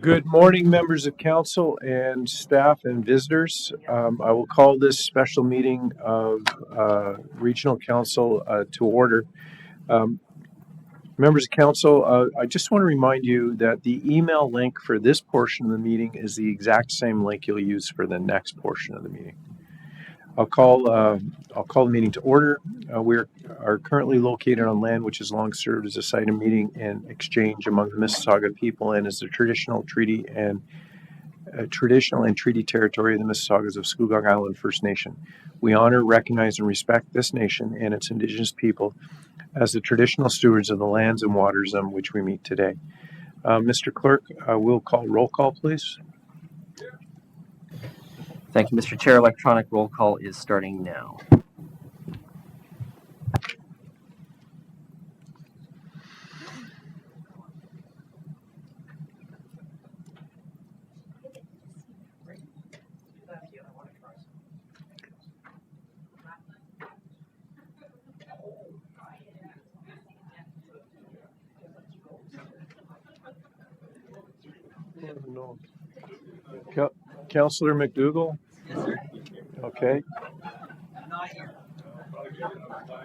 Good morning, members of council and staff and visitors. I will call this special meeting of Regional Council to order. Um, Members of council, I just want to remind you that the email link for this portion of the meeting is the exact same link you'll use for the next portion of the meeting. I'll call the meeting to order. We are currently located on land which has long served as a site of meeting and exchange among the Mississauga people and is the traditional treaty and treaty territory of the Mississaugas of Scugog Island First Nation. We honor, recognize, and respect this nation and its Indigenous people as the traditional stewards of the lands and waters on which we meet today. Mr. Clerk, we'll call roll call, please. Thank you, Mr. Chair. Electronic roll call is starting now. Councillor McDougall? Okay.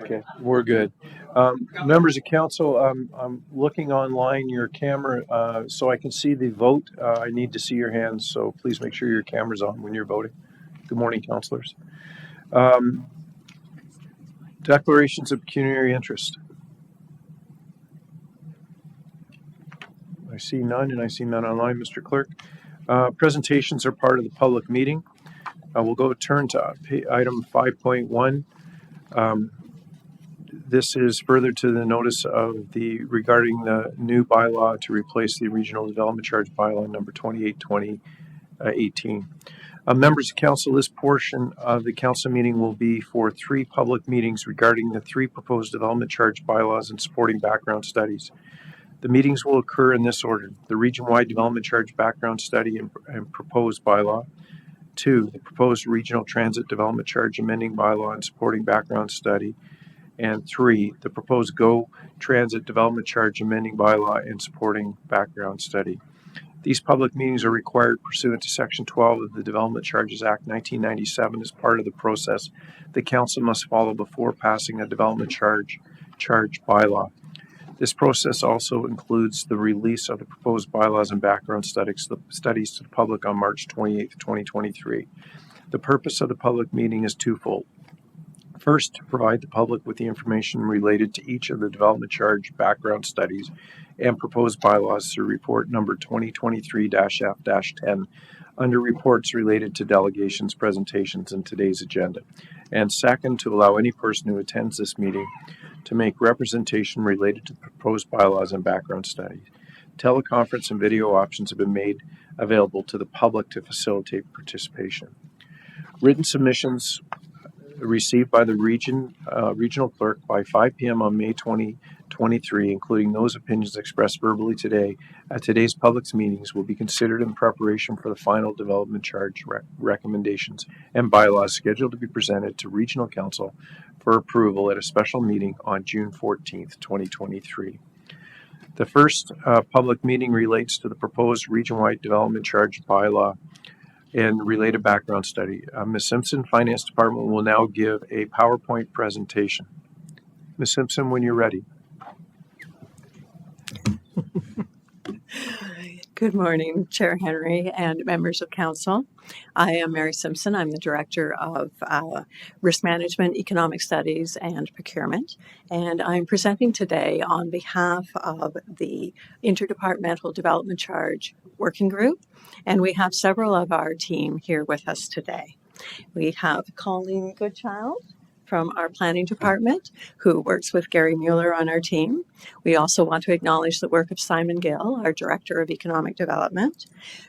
Okay, we're good. Members of council, I'm looking online, your camera, so I can see the vote. I need to see your hands, so please make sure your camera's on when you're voting. Good morning, councillors. Declarations of pecuniary interest. I see none, and I see none online, Mr. Clerk. Presentations are part of the public meeting. We'll turn to item 5.1. This is further to the notice of regarding the new bylaw to replace the regional development charge bylaw number 28, 2018. Members of council, this portion of the council meeting will be for 3 public meetings regarding the 3 proposed development charge bylaws and supporting background studies. The meetings will occur in this order: the region-wide development charge background study and proposed bylaw. 2, the proposed regional transit development charge amending bylaw and supporting background study. And 3, the proposed GO transit development charge amending bylaw and supporting background study. These public meetings are required pursuant to Section 12 of the Development Charges Act 1997 as part of the process the council must follow before passing a development charge bylaw. This process also includes the release of the proposed bylaws and background studies to the public on March 28, 2023. The purpose of the public meeting is twofold. First, to provide the public with the information related to each of the development charge background studies and proposed bylaws through report number 2023-F-10 under reports related to delegations, presentations, and today's agenda. And second, to allow any person who attends this meeting to make representation related to the proposed bylaws and background studies. Teleconference and video options have been made available to the public to facilitate participation. Written submissions received by the regional clerk by 5 p.m. on May 2023, including those opinions expressed verbally today at today's public meetings, will be considered in preparation for the final development charge recommendations and bylaws scheduled to be presented to Regional Council for approval at a special meeting on June 14th, 2023. The first public meeting relates to the proposed region-wide development charge bylaw and related background study. Ms. Simpson, Finance Department, will now give a PowerPoint presentation. Ms. Simpson, when you're ready. Good morning, Chair Henry and members of council. I am Mary Simpson. I'm the Director of Risk Management, Economic Studies, and Procurement. And I'm presenting today on behalf of the Interdepartmental Development Charge Working Group. And we have several of our team here with us today. We have Colleen Goodchild from our planning department, who works with Gary Mueller on our team. We also want to acknowledge the work of Simon Gill, our Director of Economic Development.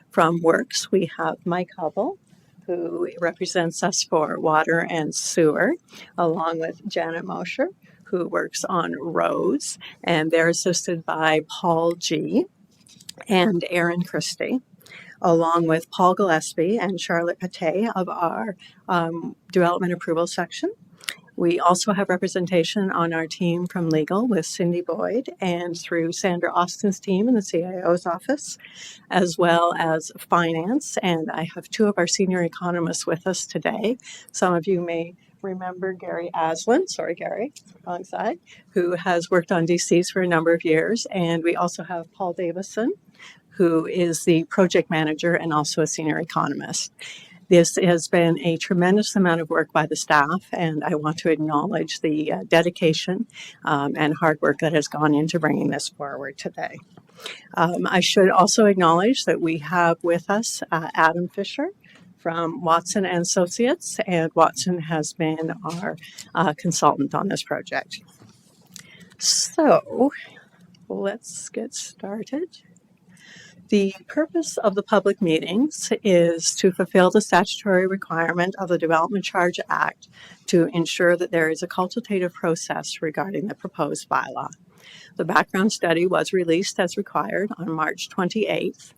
From Works, we have Mike Hubble, who represents us for water and sewer, along with Janet Mosher, who works on roads, and they're assisted by Paul G. and Aaron Christie, along with Paul Gillespie and Charlotte Pate of our development approval section. We also have representation on our team from legal with Cindy Boyd and through Sandra Austin's team in the CIO's office, as well as finance. And I have two of our senior economists with us today. Some of you may remember Gary Aslan, sorry, Gary, wrong side, who has worked on DCs for a number of years. And we also have Paul Davison, who is the project manager and also a senior economist. This has been a tremendous amount of work by the staff, and I want to acknowledge the dedication and hard work that has gone into bringing this forward today. I should also acknowledge that we have with us Adam Fisher from Watson and Associates, and Watson has been our consultant on this project. So let's get started. The purpose of the public meetings is to fulfill the statutory requirement of the Development Charge Act to ensure that there is a consultative process regarding the proposed bylaw. The background study was released as required on March 28th.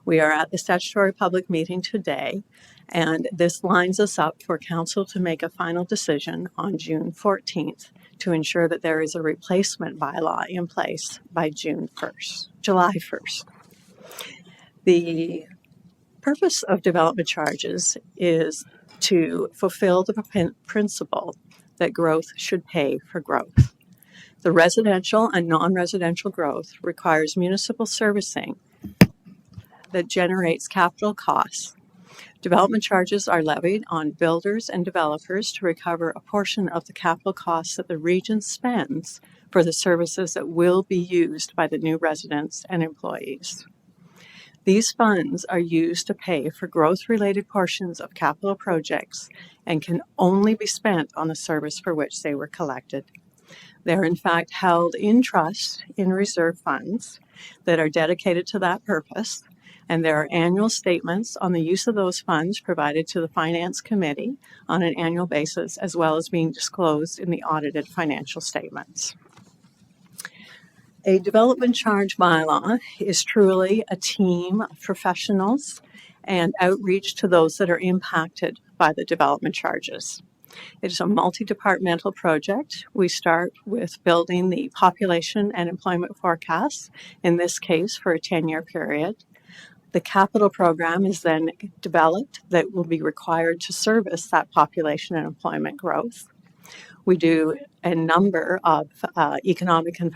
We are at the statutory public meeting today, and this lines us up for Council to make a final decision on June 14th to ensure that there is a replacement bylaw in place by July 1st. The purpose of development charges is to fulfill the principle that growth should pay for growth. The residential and non-residential growth requires municipal servicing that generates capital costs. Development charges are levied on builders and developers to recover a portion of the capital costs that the region spends for the services that will be used by the new residents and employees. These funds are used to pay for growth-related portions of capital projects and can only be spent on the service for which they were collected. They're in fact held in trust in reserve funds that are dedicated to that purpose, and there are annual statements on the use of those funds provided to the Finance Committee on an annual basis, as well as being disclosed in the audited financial statements. A development charge bylaw is truly a team of professionals and outreach to those that are impacted by the development charges. It is a multi-departmental project. We start with building the population and employment forecasts, in this case for a 10-year period. The capital program is then developed that will be required to service that population and employment growth. We do a number of economic and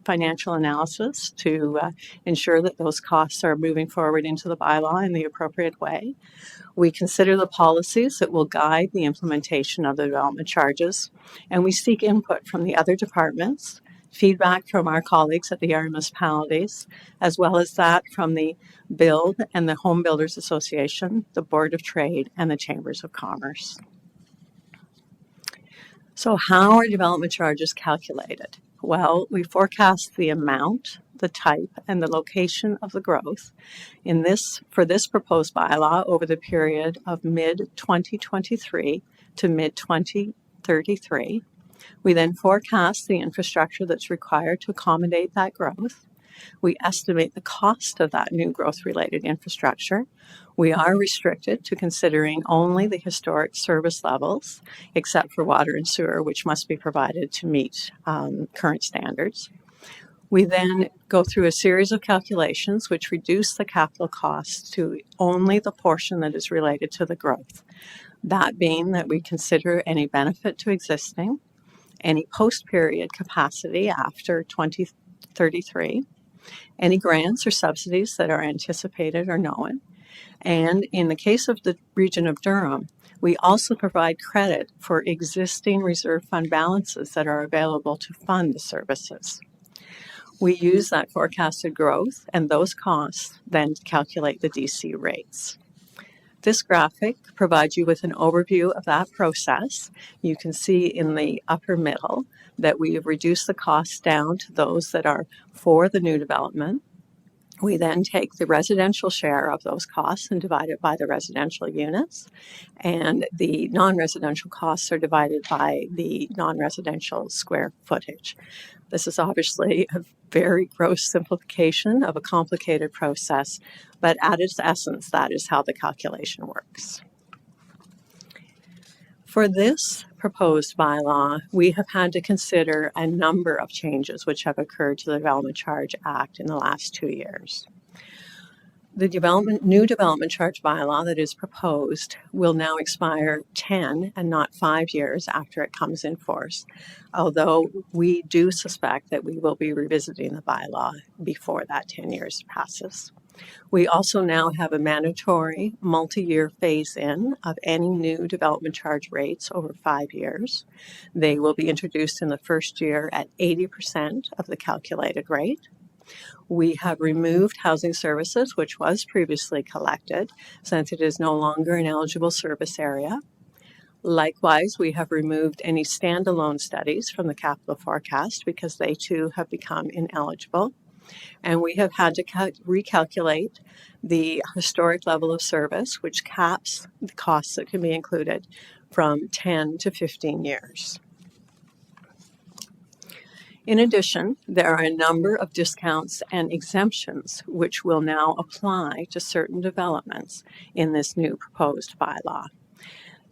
financial analysis to ensure that those costs are moving forward into the bylaw in the appropriate way. We consider the policies that will guide the implementation of the development charges, and we seek input from the other departments, feedback from our colleagues at the area municipalities, as well as that from the Build and the Home Builders Association, the Board of Trade, and the Chambers of Commerce. So how are development charges calculated? Well, we forecast the amount, the type, and the location of the growth for this proposed bylaw over the period of mid-2023 to mid-2033. We then forecast the infrastructure that's required to accommodate that growth. We estimate the cost of that new growth-related infrastructure. We are restricted to considering only the historic service levels, except for water and sewer, which must be provided to meet current standards. We then go through a series of calculations which reduce the capital costs to only the portion that is related to the growth. That being that we consider any benefit to existing, any post-period capacity after 2033, any grants or subsidies that are anticipated or known. And in the case of the region of Durham, we also provide credit for existing reserve fund balances that are available to fund the services. We use that forecasted growth and those costs then to calculate the DC rates. This graphic provides you with an overview of that process. You can see in the upper middle that we have reduced the costs down to those that are for the new development. We then take the residential share of those costs and divide it by the residential units, and the non-residential costs are divided by the non-residential square footage. This is obviously a very gross simplification of a complicated process, but at its essence, that is how the calculation works. For this proposed bylaw, we have had to consider a number of changes which have occurred to the Development Charge Act in the last 2 years. The new development charge bylaw that is proposed will now expire 10 and not 5 years after it comes in force, although we do suspect that we will be revisiting the bylaw before that 10 years passes. We also now have a mandatory multi-year phase-in of any new development charge rates over 5 years. They will be introduced in the first year at 80% of the calculated rate. We have removed housing services, which was previously collected, since it is no longer an eligible service area. Likewise, we have removed any standalone studies from the capital forecast because they too have become ineligible. And we have had to recalculate the historic level of service, which caps the costs that can be included from 10 to 15 years. In addition, there are a number of discounts and exemptions which will now apply to certain developments in this new proposed bylaw.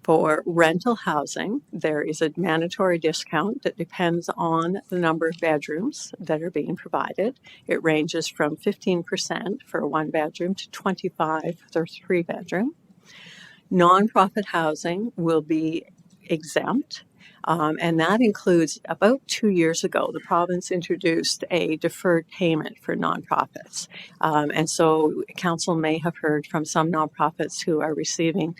For rental housing, there is a mandatory discount that depends on the number of bedrooms that are being provided. It ranges from 15% for a 1-bedroom to 25% for a 3-bedroom. Nonprofit housing will be exempt. And that includes, about 2 years ago, the province introduced a deferred payment for nonprofits. And so council may have heard from some nonprofits who are receiving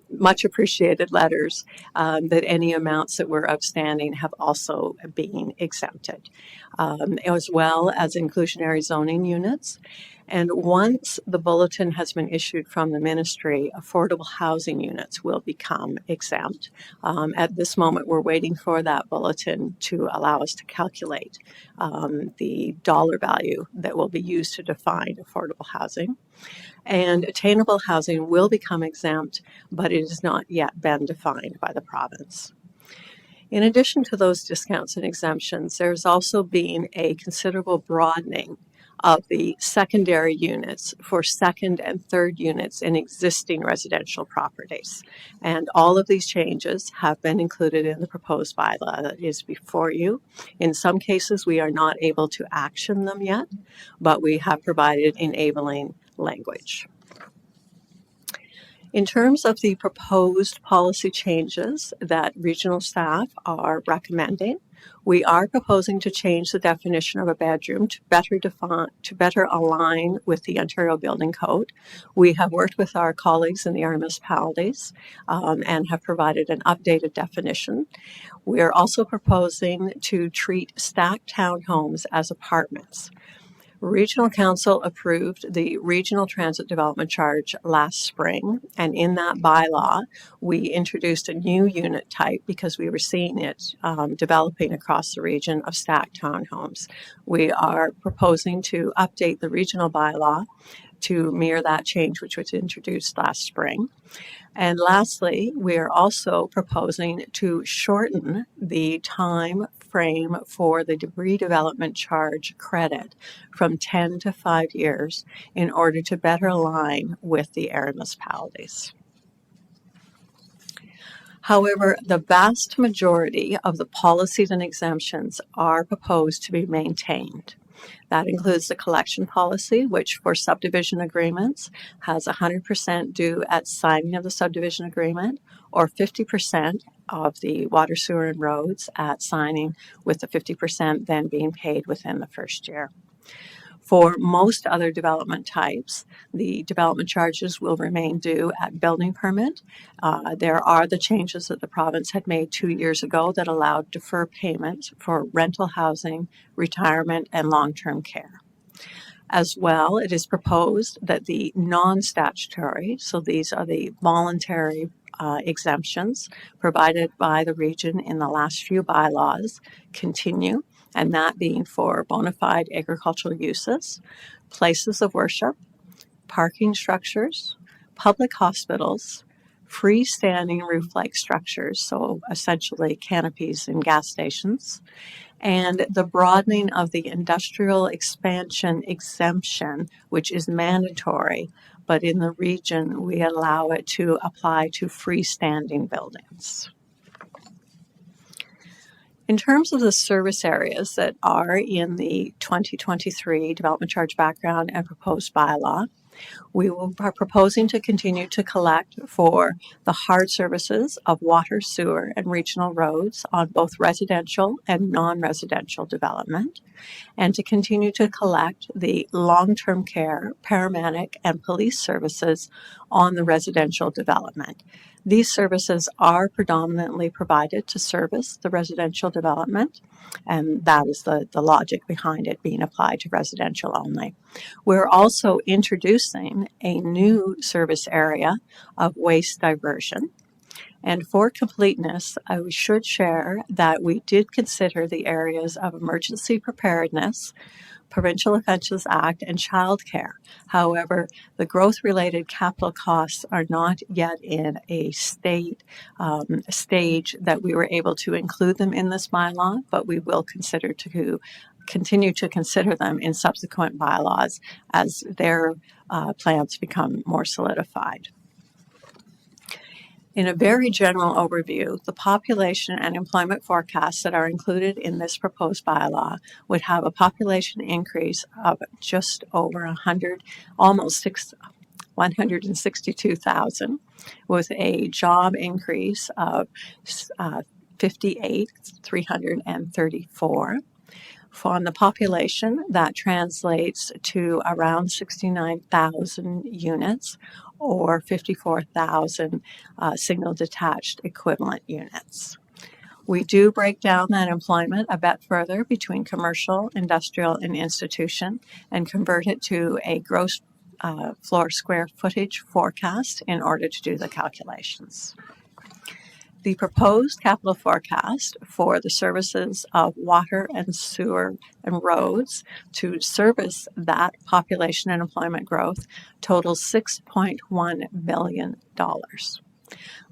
much appreciated letters that any amounts that were outstanding have also been exempted, as well as inclusionary zoning units. And once the bulletin has been issued from the ministry, affordable housing units will become exempt. At this moment, we're waiting for that bulletin to allow us to calculate the dollar value that will be used to define affordable housing. And attainable housing will become exempt, but it has not yet been defined by the province. In addition to those discounts and exemptions, there's also been a considerable broadening of the secondary units for second and third units in existing residential properties. And all of these changes have been included in the proposed bylaw that is before you. In some cases, we are not able to action them yet, but we have provided enabling language. In terms of the proposed policy changes that regional staff are recommending, we are proposing to change the definition of a bedroom to better align with the Ontario Building Code. We have worked with our colleagues in the area municipalities and have provided an updated definition. We are also proposing to treat stacked townhomes as apartments. Regional Council approved the Regional Transit Development Charge last spring, and in that bylaw, we introduced a new unit type because we were seeing it developing across the region of stacked townhomes. We are proposing to update the regional bylaw to mirror that change which was introduced last spring. And lastly, we are also proposing to shorten the time frame for the redevelopment charge credit from 10 to 5 years in order to better align with the area municipalities. However, the vast majority of the policies and exemptions are proposed to be maintained. That includes the collection policy, which for subdivision agreements has 100% due at signing of the subdivision agreement, or 50% of the water, sewer, and roads at signing, with the 50% then being paid within the first year. For most other development types, the development charges will remain due at building permit. There are the changes that the province had made 2 years ago that allowed deferred payment for rental housing, retirement, and long-term care. As well, it is proposed that the non-statutory, so these are the voluntary exemptions provided by the region in the last few bylaws, continue, and that being for bona fide agricultural uses, places of worship, parking structures, public hospitals, freestanding roof-like structures, so essentially canopies in gas stations, and the broadening of the industrial expansion exemption, which is mandatory, but in the region, we allow it to apply to freestanding buildings. In terms of the service areas that are in the 2023 Development Charge Background and Proposed Bylaw, we are proposing to continue to collect for the hard services of water, sewer, and regional roads on both residential and non-residential development, and to continue to collect the long-term care, paramedic, and police services on the residential development. These services are predominantly provided to service the residential development, and that is the logic behind it being applied to residential only. We're also introducing a new service area of waste diversion. And for completeness, I should share that we did consider the areas of emergency preparedness, Provincial Offences Act, and childcare. However, the growth-related capital costs are not yet in a stage that we were able to include them in this bylaw, but we will continue to consider them in subsequent bylaws as their plans become more solidified. In a very general overview, the population and employment forecasts that are included in this proposed bylaw would have a population increase of just over 162,000, with a job increase of 58,334. On the population, that translates to around 69,000 units, or 54,000 single detached equivalent units. We do break down that employment a bit further between commercial, industrial, and institution, and convert it to a gross floor square footage forecast in order to do the calculations. The proposed capital forecast for the services of water and sewer and roads to service that population and employment growth totals $6.1 billion.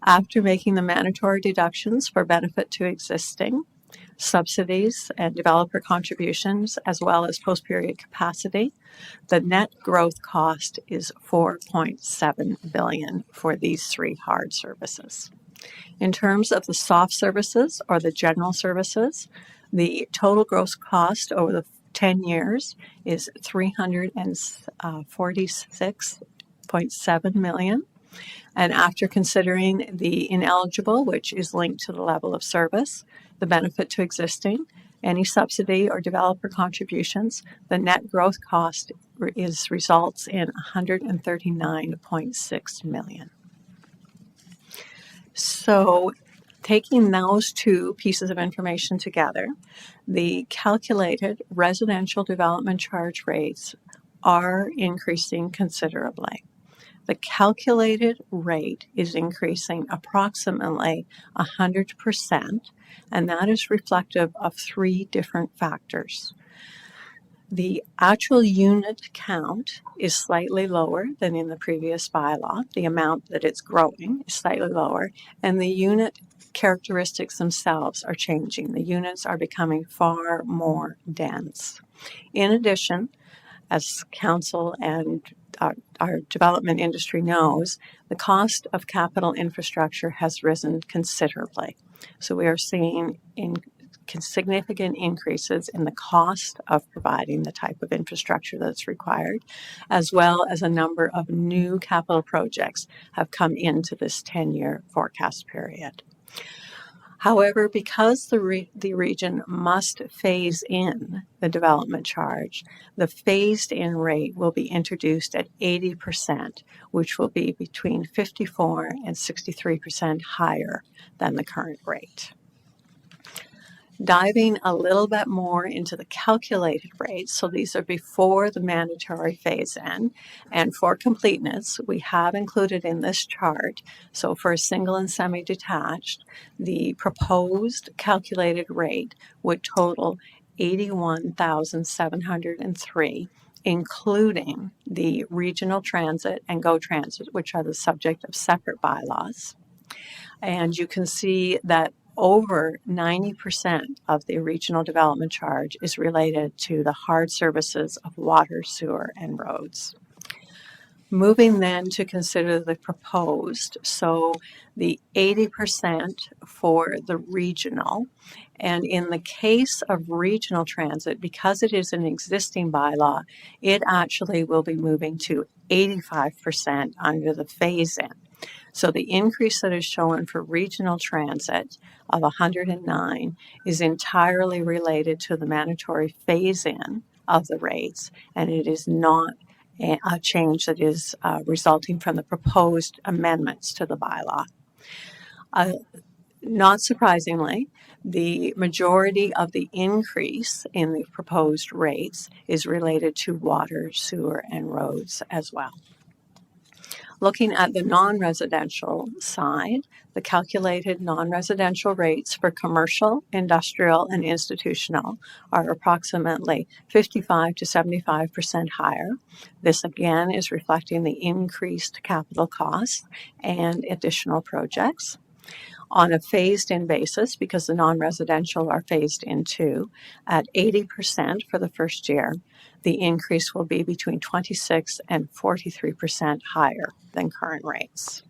After making the mandatory deductions for benefit to existing, subsidies, and developer contributions, as well as post-period capacity, the net growth cost is $4.7 billion for these three hard services. In terms of the soft services or the general services, the total gross cost over the 10 years is $346.7 million. And after considering the ineligible, which is linked to the level of service, the benefit to existing, any subsidy or developer contributions, the net growth cost results in $139.6 million. So, taking those two pieces of information together, the calculated residential development charge rates are increasing considerably. The calculated rate is increasing approximately 100%, and that is reflective of three different factors. The actual unit count is slightly lower than in the previous bylaw. The amount that it's growing is slightly lower, and the unit characteristics themselves are changing. The units are becoming far more dense. In addition, as council and our development industry knows, the cost of capital infrastructure has risen considerably. So we are seeing significant increases in the cost of providing the type of infrastructure that's required, as well as a number of new capital projects have come into this 10-year forecast period. However, because the region must phase in the development charge, the phased-in rate will be introduced at 80%, which will be between 54% and 63% higher than the current rate. Diving a little bit more into the calculated rates, so these are before the mandatory phase-in, and for completeness, we have included in this chart, so for a single and semi-detached, the proposed calculated rate would total $81,703, including the regional transit and GO Transit, which are the subject of separate bylaws. And you can see that over 90% of the regional development charge is related to the hard services of water, sewer, and roads. Moving then to consider the proposed, so the 80% for the regional. And in the case of regional transit, because it is an existing bylaw, it actually will be moving to 85% under the phase-in. So the increase that is shown for regional transit of 109 is entirely related to the mandatory phase-in of the rates, and it is not a change that is resulting from the proposed amendments to the bylaw. Not surprisingly, the majority of the increase in the proposed rates is related to water, sewer, and roads as well. Looking at the non-residential side, the calculated non-residential rates for commercial, industrial, and institutional are approximately 55 to 75% higher. This again is reflecting the increased capital costs and additional projects. On a phased-in basis, because the non-residential are phased in too, at 80% for the first year, the increase will be between 26 and 43% higher than current rates.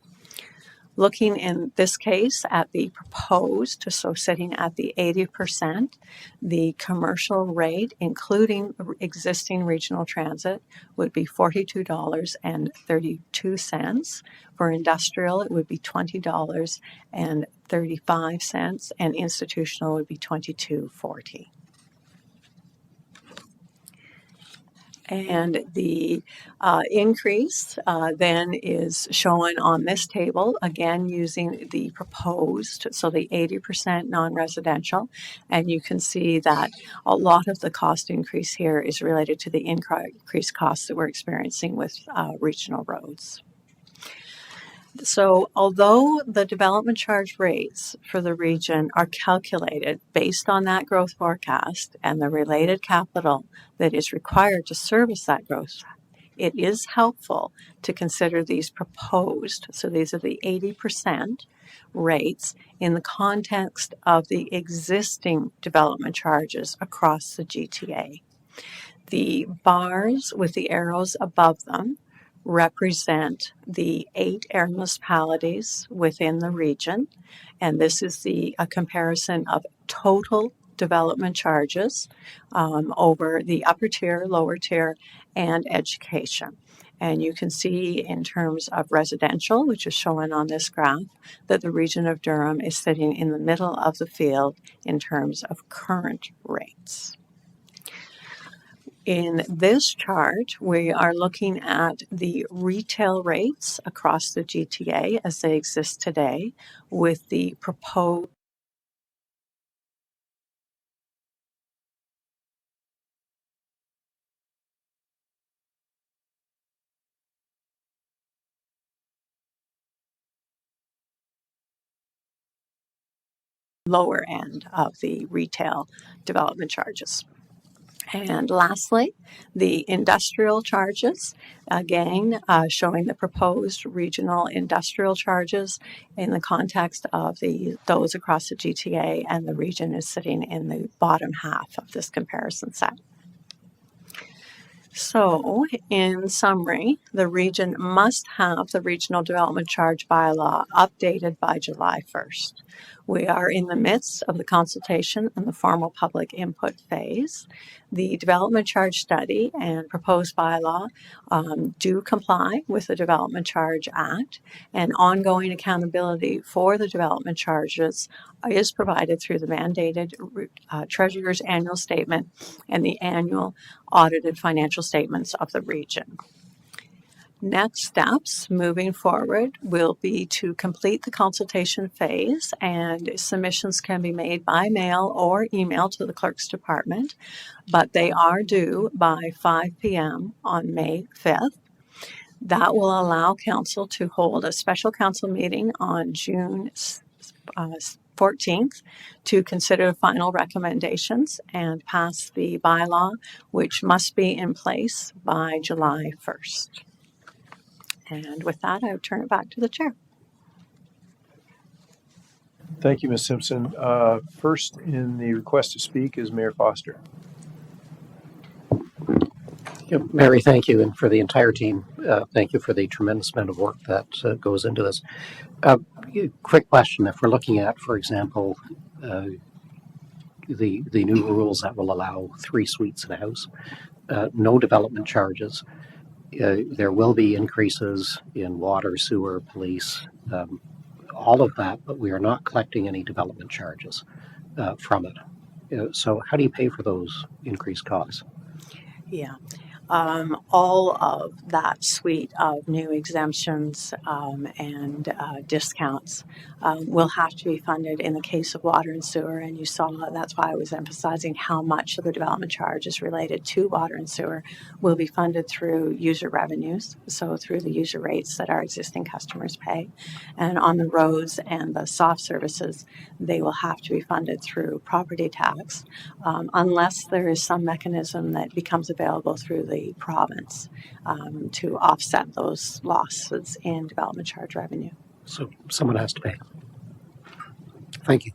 Looking in this case at the proposed, so sitting at the 80%, the commercial rate, including existing regional transit, would be $42.32. For industrial, it would be $20.35, and institutional would be $22.40. And the increase then is shown on this table, again using the proposed, so the 80% non-residential. And you can see that a lot of the cost increase here is related to the increased costs that we're experiencing with regional roads. So although the development charge rates for the region are calculated based on that growth forecast and the related capital that is required to service that growth, it is helpful to consider these proposed, so these are the 80% rates, in the context of the existing development charges across the GTA. The bars with the arrows above them represent the 8 air municipalities within the region, and this is a comparison of total development charges over the upper tier, lower tier, and education. And you can see in terms of residential, which is shown on this graph, that the region of Durham is sitting in the middle of the field in terms of current rates. In this chart, we are looking at the retail rates across the GTA as they exist today, with the proposed lower end of the retail development charges. And lastly, the industrial charges, again, showing the proposed regional industrial charges in the context of those across the GTA, and the region is sitting in the bottom half of this comparison set. So, in summary, the region must have the Regional Development Charge Bylaw updated by July 1st. We are in the midst of the consultation and the formal public input phase. The Development Charge Study and proposed bylaw do comply with the Development Charge Act, and ongoing accountability for the development charges is provided through the mandated Treasurer's Annual Statement and the annual audited financial statements of the region. Next steps moving forward will be to complete the consultation phase, and submissions can be made by mail or email to the Clerk's Department, but they are due by 5 p.m. on May 5th. That will allow Council to hold a special Council meeting on June 14th to consider final recommendations and pass the bylaw, which must be in place by July 1st. And with that, I would turn it back to the chair. Thank you, Ms. Simpson. First in the request to speak is Mayor Foster. Yeah, Mary, thank you, and for the entire team, thank you for the tremendous amount of work that goes into this. Uh, Quick question: if we're looking at, for example, uh, the new rules that will allow 3 suites in a house, no development charges. There will be increases in water, sewer, police, all of that, but we are not collecting any development charges from it. So, how do you pay for those increased costs? Yeah. All of that suite of new exemptions and discounts will have to be funded in the case of water and sewer. And you saw that's why I was emphasizing how much of the development charge is related to water and sewer will be funded through user revenues, so through the user rates that our existing customers pay. And on the roads and the soft services, they will have to be funded through property tax, unless there is some mechanism that becomes available through the province to offset those losses in development charge revenue. So, someone has to pay. Thank you.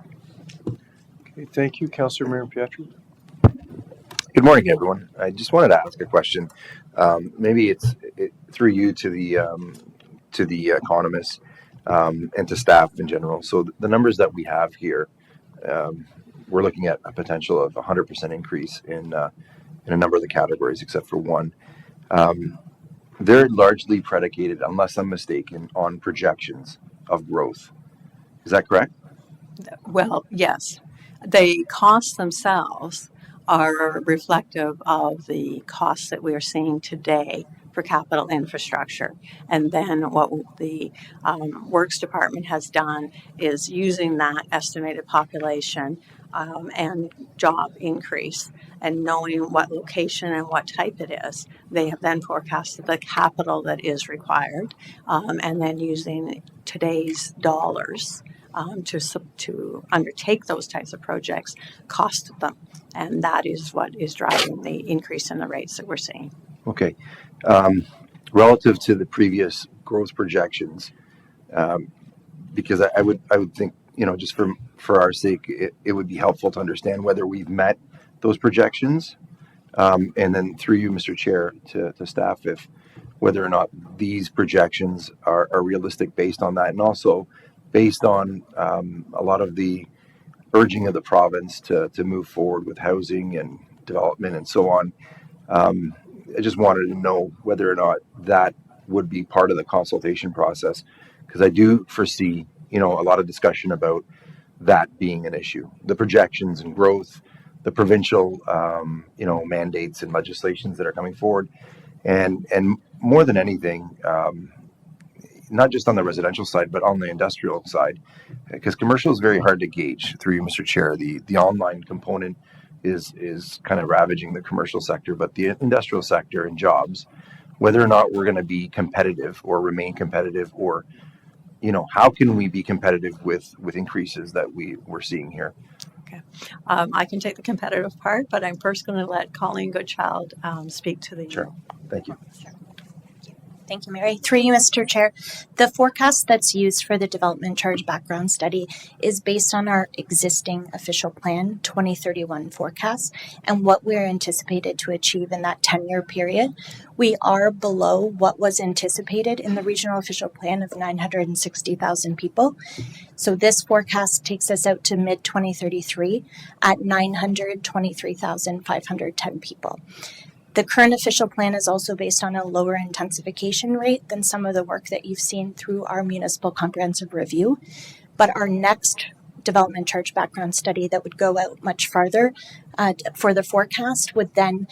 Okay, thank you, Councillor Mayor Pietri. Good morning, everyone. I just wanted to ask a question. Maybe it's through you to the economists and to staff in general. So the numbers that we have here, we're looking at a potential of 100% increase in a number of the categories, except for one. They're largely predicated, unless I'm mistaken, on projections of growth. Is that correct? Well, yes. The costs themselves are reflective of the costs that we are seeing today for capital infrastructure. And then what the Works Department has done is using that estimated population and job increase and knowing what location and what type it is, they have then forecasted the capital that is required and then using today's dollars to undertake those types of projects cost them. And that is what is driving the increase in the rates that we're seeing. Okay. Relative to the previous growth projections, because I would think, just for our sake, it would be helpful to understand whether we've met those projections, and then through you, Mr. Chair, to staff, if whether or not these projections are realistic based on that, and also based on a lot of the urging of the province to move forward with housing and development and so on. I just wanted to know whether or not that would be part of the consultation process, because I do foresee, a lot of discussion about that being an issue. The projections and growth, the provincial, mandates and legislations that are coming forward, and more than anything, not just on the residential side, but on the industrial side, because commercial is very hard to gauge. Through you, Mr. Chair, the online component is kind of ravaging the commercial sector, but the industrial sector and jobs, whether or not we're going to be competitive or remain competitive, or how can we be competitive with increases that we're seeing here? Okay. I can take the competitive part, but I'm first going to let Colleen Goodchild speak to the. Sure. Thank you. Thank you, Mary. Through you, Mr. Chair. The forecast that's used for the development charge background study is based on our existing official plan 2031 forecast and what we're anticipated to achieve in that 10-year period. We are below what was anticipated in the regional official plan of 960,000 people. So this forecast takes us out to mid-2033 at 923,510 people. The current official plan is also based on a lower intensification rate than some of the work that you've seen through our municipal comprehensive review. But our next development charge background study that would go out much farther for the forecast would then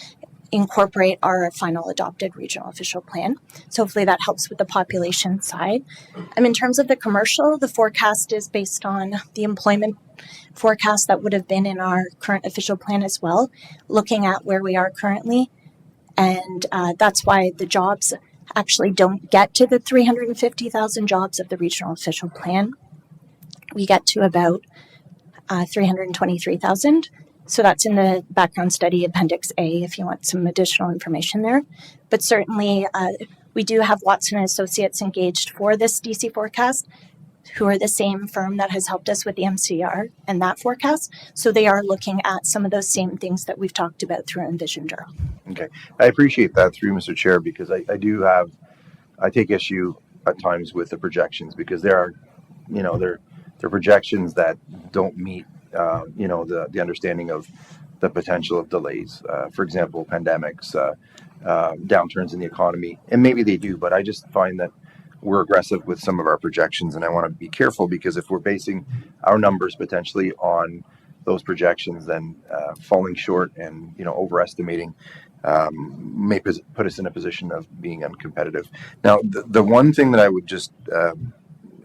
incorporate our final adopted regional official plan. So hopefully that helps with the population side. In terms of the commercial, the forecast is based on the employment forecast that would have been in our current official plan as well, looking at where we are currently. And that's why the jobs actually don't get to the 350,000 jobs of the regional official plan. We get to about 323,000. So that's in the background study Appendix A if you want some additional information there. But certainly we do have Watson & Associates engaged for this DC forecast. who are the same firm that has helped us with the MCR and that forecast. So they are looking at some of those same things that we've talked about through Envision Durham. Okay, I appreciate that through Mr. Chair, because I take issue at times with the projections, because there are, they're projections that don't meet, the understanding of the potential of delays. For example, pandemics, downturns in the economy, and maybe they do, but I just find that we're aggressive with some of our projections, and I want to be careful, because if we're basing our numbers potentially on those projections, then falling short and overestimating may put us in a position of being uncompetitive. Now, the one thing that I would just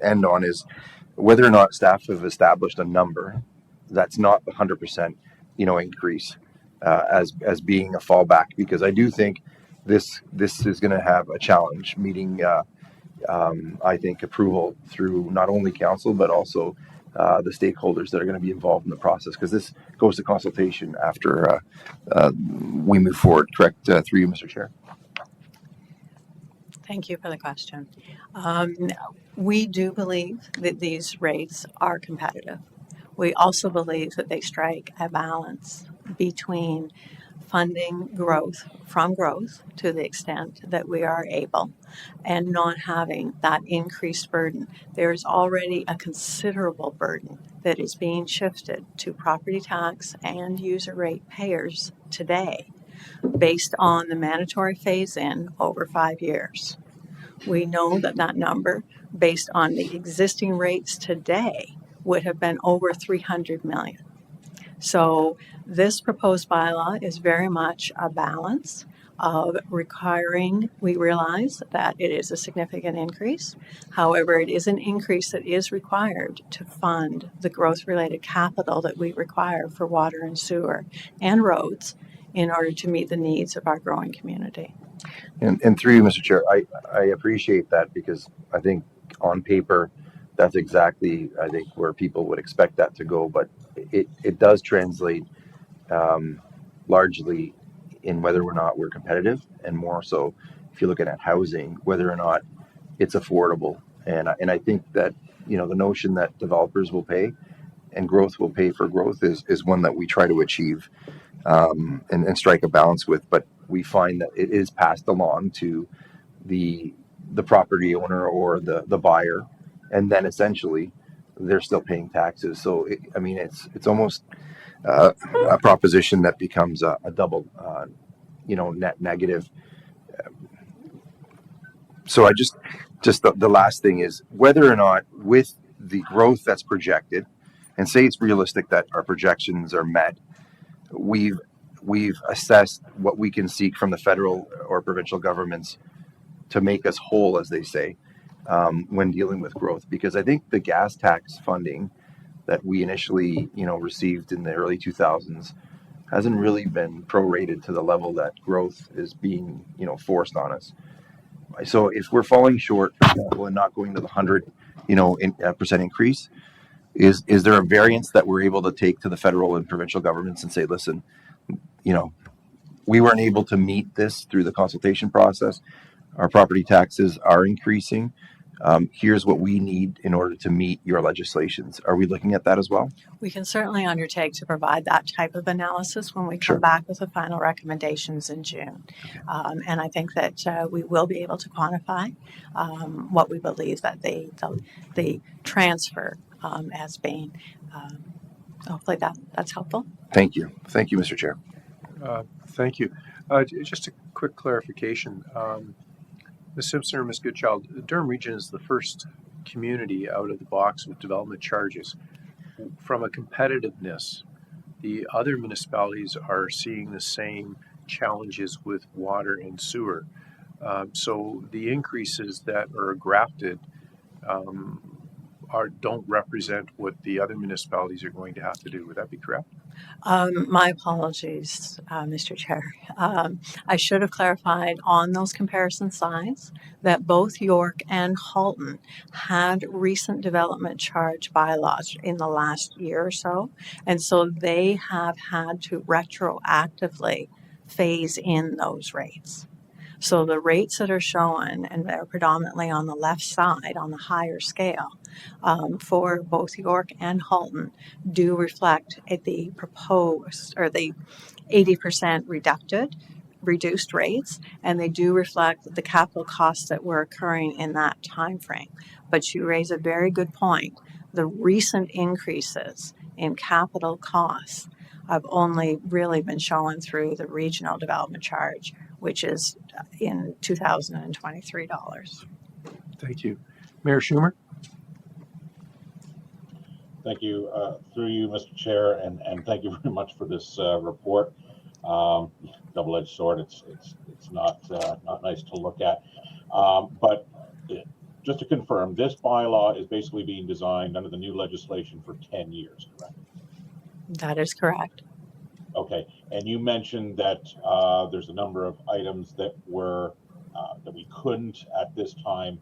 end on is whether or not staff have established a number that's not the 100% increase as being a fallback, because I do think this is going to have a challenge meeting. I think approval through not only council but also the stakeholders that are going to be involved in the process, because this goes to consultation after we move forward. Correct, through you, Mr. Chair. Thank you for the question. We do believe that these rates are competitive. We also believe that they strike a balance between funding growth from growth to the extent that we are able, and not having that increased burden. There is already a considerable burden that is being shifted to property tax and user rate payers today based on the mandatory phase-in over 5 years. We know that that number, based on the existing rates today, would have been over 300 million. So this proposed bylaw is very much a balance of requiring, we realize that it is a significant increase. However, it is an increase that is required to fund the growth-related capital that we require for water and sewer and roads in order to meet the needs of our growing community. And through you, Mr. Chair, I appreciate that, because I think on paper that's exactly, I think, where people would expect that to go, but it does translate largely in whether or not we're competitive, and more so if you're looking at housing, whether or not it's affordable. And I think that the notion that developers will pay and growth will pay for growth is one that we try to achieve and strike a balance with. But we find that it is passed along to the property owner or the buyer, and then essentially they're still paying taxes. So it's almost a proposition that becomes a double net negative. So I just the last thing is whether or not, with the growth that's projected, and say it's realistic that our projections are met, we've assessed what we can seek from the federal or provincial governments to make us whole, as they say, when dealing with growth. Because I think the gas tax funding that we initially received in the early 2000s hasn't really been prorated to the level that growth is being forced on us. So if we're falling short, for example, and not going to the 100% increase, is there a variance that we're able to take to the federal and provincial governments and say, listen, we weren't able to meet this through the consultation process. Our property taxes are increasing. Here's what we need in order to meet your legislations. Are we looking at that as well? We can certainly undertake to provide that type of analysis when we come Sure. back with the final recommendations in June. And I think that we will be able to quantify what we believe that the transfer as being. Hopefully that's helpful. Thank you. Thank you, Mr. Chair. Thank you. Just a quick clarification. Ms. Simpson or Ms. Goodchild, Durham Region is the first community out of the box with development charges. From a competitiveness, the other municipalities are seeing the same challenges with water and sewer. So the increases that are grafted don't represent what the other municipalities are going to have to do. Would that be correct? My apologies, Mr. Chair. I should have clarified on those comparison slides that both York and Halton had recent development charge bylaws in the last year or so. And so they have had to retroactively phase in those rates. So the rates that are shown, and they're predominantly on the left side on the higher scale, for both York and Halton do reflect the proposed or the 80% reduced rates, and they do reflect the capital costs that were occurring in that time frame. But you raise a very good point. The recent increases in capital costs have only really been shown through the regional development charge, which is in $2023. Thank you. Mayor Schumer? Thank you, through you, Mr. Chair, and thank you very much for this report. Double-edged sword. It's not nice to look at, but just to confirm, this bylaw is basically being designed under the new legislation for 10 years, correct? That is correct. Okay, and you mentioned that there's a number of items that were that we couldn't at this time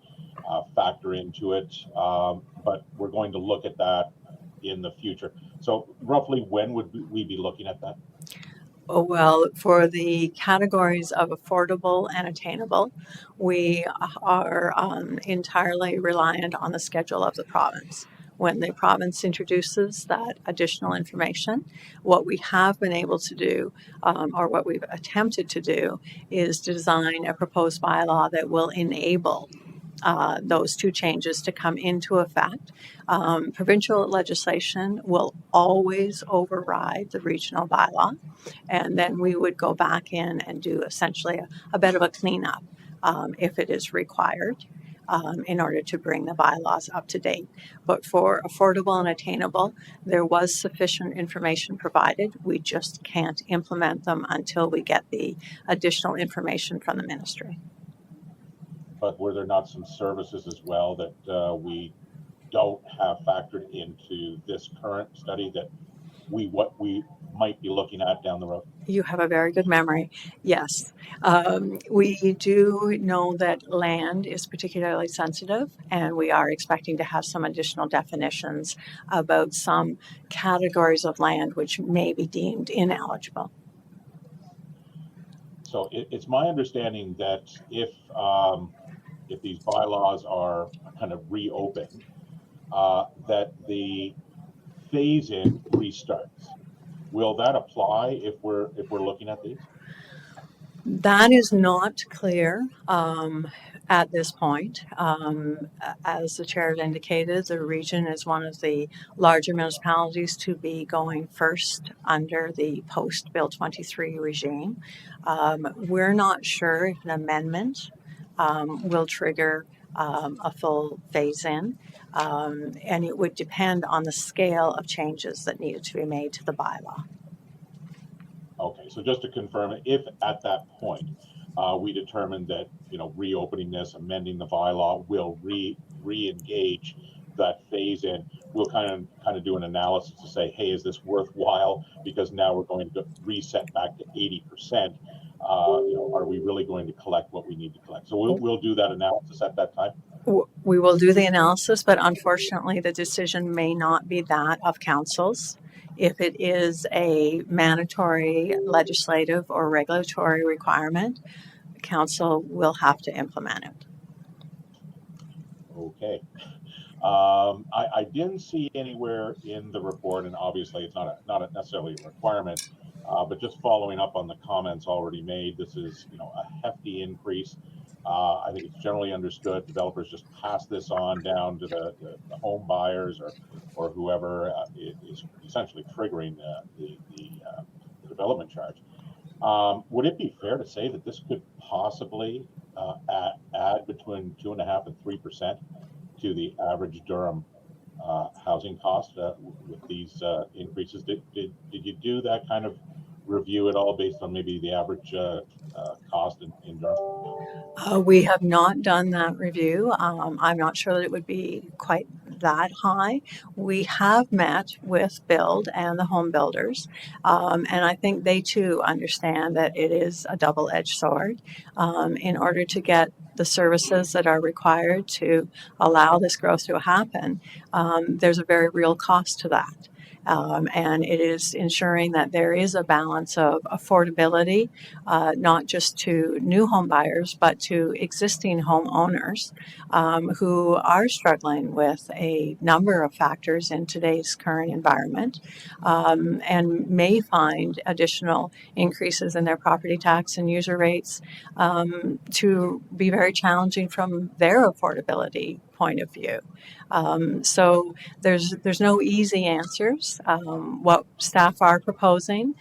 factor into it, but we're going to look at that in the future. So roughly when would we be looking at that? Oh, well, for the categories of affordable and attainable, we are entirely reliant on the schedule of the province. When the province introduces that additional information, what we have been able to do, or what we've attempted to do, is design a proposed bylaw that will enable those two changes to come into effect. Provincial legislation will always override the regional bylaw, and then we would go back in and do essentially a bit of a cleanup if it is required. In order to bring the bylaws up to date. But for affordable and attainable, there was sufficient information provided. We just can't implement them until we get the additional information from the ministry. But were there not some services as well that we don't have factored into this current study that what we might be looking at down the road? You have a very good memory. Yes. We do know that land is particularly sensitive, and we are expecting to have some additional definitions about some categories of land which may be deemed ineligible. So it's my understanding that if these bylaws are kind of reopened, that the phase-in restarts. Will that apply if we're looking at these? That is not clear at this point. As the chair indicated, the region is one of the larger municipalities to be going first under the post-Bill 23 regime. We're not sure if an amendment will trigger a full phase-in, and it would depend on the scale of changes that needed to be made to the bylaw. Okay, so just to confirm, if at that point we determine that reopening this, amending the bylaw will re-engage that phase-in, we'll kind of do an analysis to say, hey, is this worthwhile? Because now we're going to reset back to 80%. Are we really going to collect what we need to collect? So we'll do that analysis at that time. We will do the analysis, but unfortunately, the decision may not be that of councils. If it is a mandatory legislative or regulatory requirement, council will have to implement it. Okay. I didn't see anywhere in the report, and obviously it's not necessarily a requirement, but just following up on the comments already made, this is a hefty increase. I think it's generally understood developers just pass this on down to the home buyers or whoever is essentially triggering the development charge. Would it be fair to say that this could possibly add between 2.5% and 3% to the average Durham housing cost with these increases? Did you do that kind of review at all based on maybe the average cost in Durham? We have not done that review. I'm not sure that it would be quite that high. We have met with Build and the home builders, and I think they too understand that it is a double-edged sword. In order to get the services that are required to allow this growth to happen, there's a very real cost to that. And it is ensuring that there is a balance of affordability, not just to new home buyers, but to existing homeowners who are struggling with a number of factors in today's current environment and may find additional increases in their property tax and user rates to be very challenging from their affordability point of view. So there's no easy answers. What staff are proposing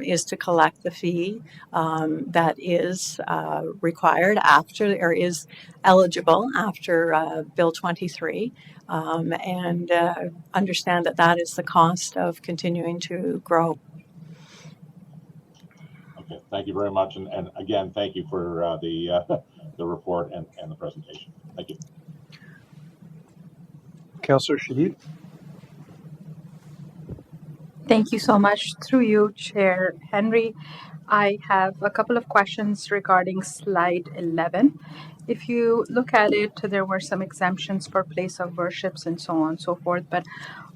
is to collect the fee that is required after or is eligible after Bill 23 and understand that that is the cost of continuing to grow. Okay, thank you very much. And again, thank you for the report and the presentation. Thank you. Councillor Shahid? Thank you so much. Through you, Chair Henry, I have a couple of questions regarding slide 11. If you look at it, there were some exemptions for place of worships and so on and so forth, but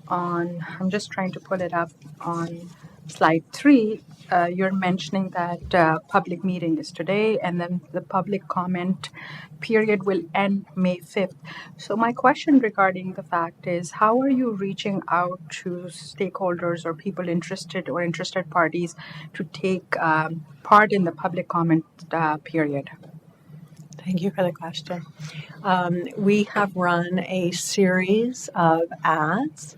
I'm just trying to pull it up on slide 3, you're mentioning that public meeting is today and then the public comment period will end May 5th. So my question regarding the fact is, how are you reaching out to stakeholders or people interested or interested parties to take part in the public comment period? Thank you for the question. We have run a series of ads,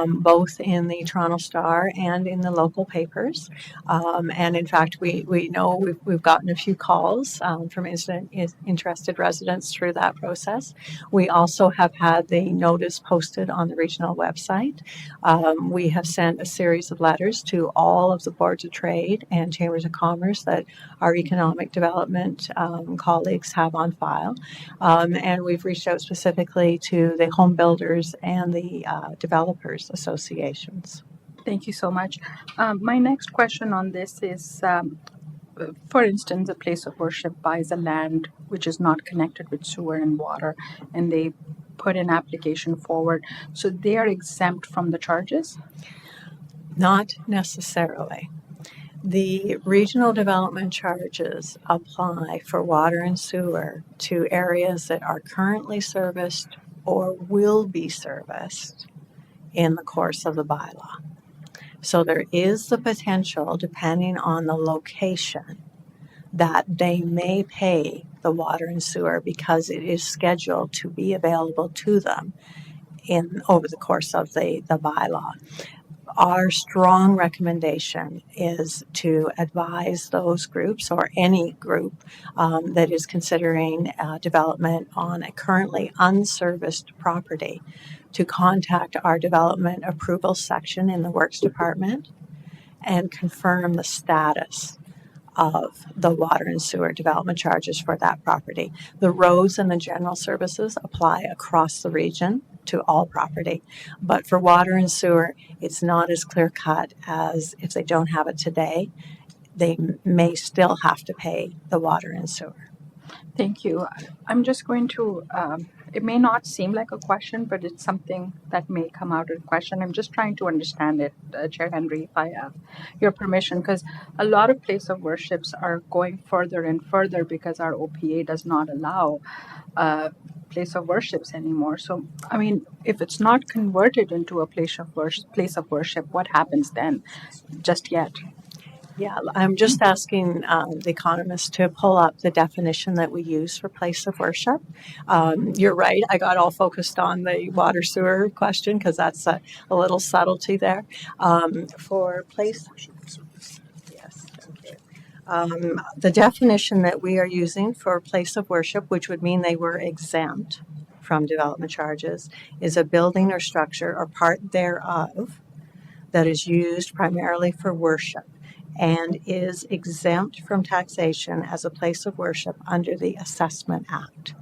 both in the Toronto Star and in the local papers. And in fact, we know we've gotten a few calls from interested residents through that process. We also have had the notice posted on the regional website. We have sent a series of letters to all of the boards of trade and chambers of commerce that our economic development colleagues have on file. And we've reached out specifically to the home builders and the developers associations. Thank you so much. My next question on this is, for instance, a place of worship buys a land which is not connected with sewer and water, and they put an application forward. So they are exempt from the charges? Not necessarily. The regional development charges apply for water and sewer to areas that are currently serviced or will be serviced in the course of the bylaw. So there is the potential, depending on the location, that they may pay the water and sewer because it is scheduled to be available to them over the course of the bylaw. Our strong recommendation is to advise those groups or any group that is considering development on a currently unserviced property to contact our development approval section in the Works Department and confirm the status of the water and sewer development charges for that property. The roads and the general services apply across the region to all property. But for water and sewer, it's not as clear cut as if they don't have it today, they may still have to pay the water and sewer. Thank you. I'm just going to, it may not seem like a question, but it's something that may come out of the question. I'm just trying to understand it, Chair Henry, if I have your permission, because a lot of place of worships are going further and further because our OPA does not allow place of worships anymore. So, I mean, if it's not converted into a place of worship, what happens then? Just yet. Yeah, I'm just asking the economist to pull up the definition that we use for place of worship. You're right, I got all focused on the water sewer question because that's a little subtlety there. For place, yes, thank you. The definition that we are using for place of worship, which would mean they were exempt from development charges, is a building or structure or part thereof that is used primarily for worship and is exempt from taxation as a place of worship under the Assessment Act.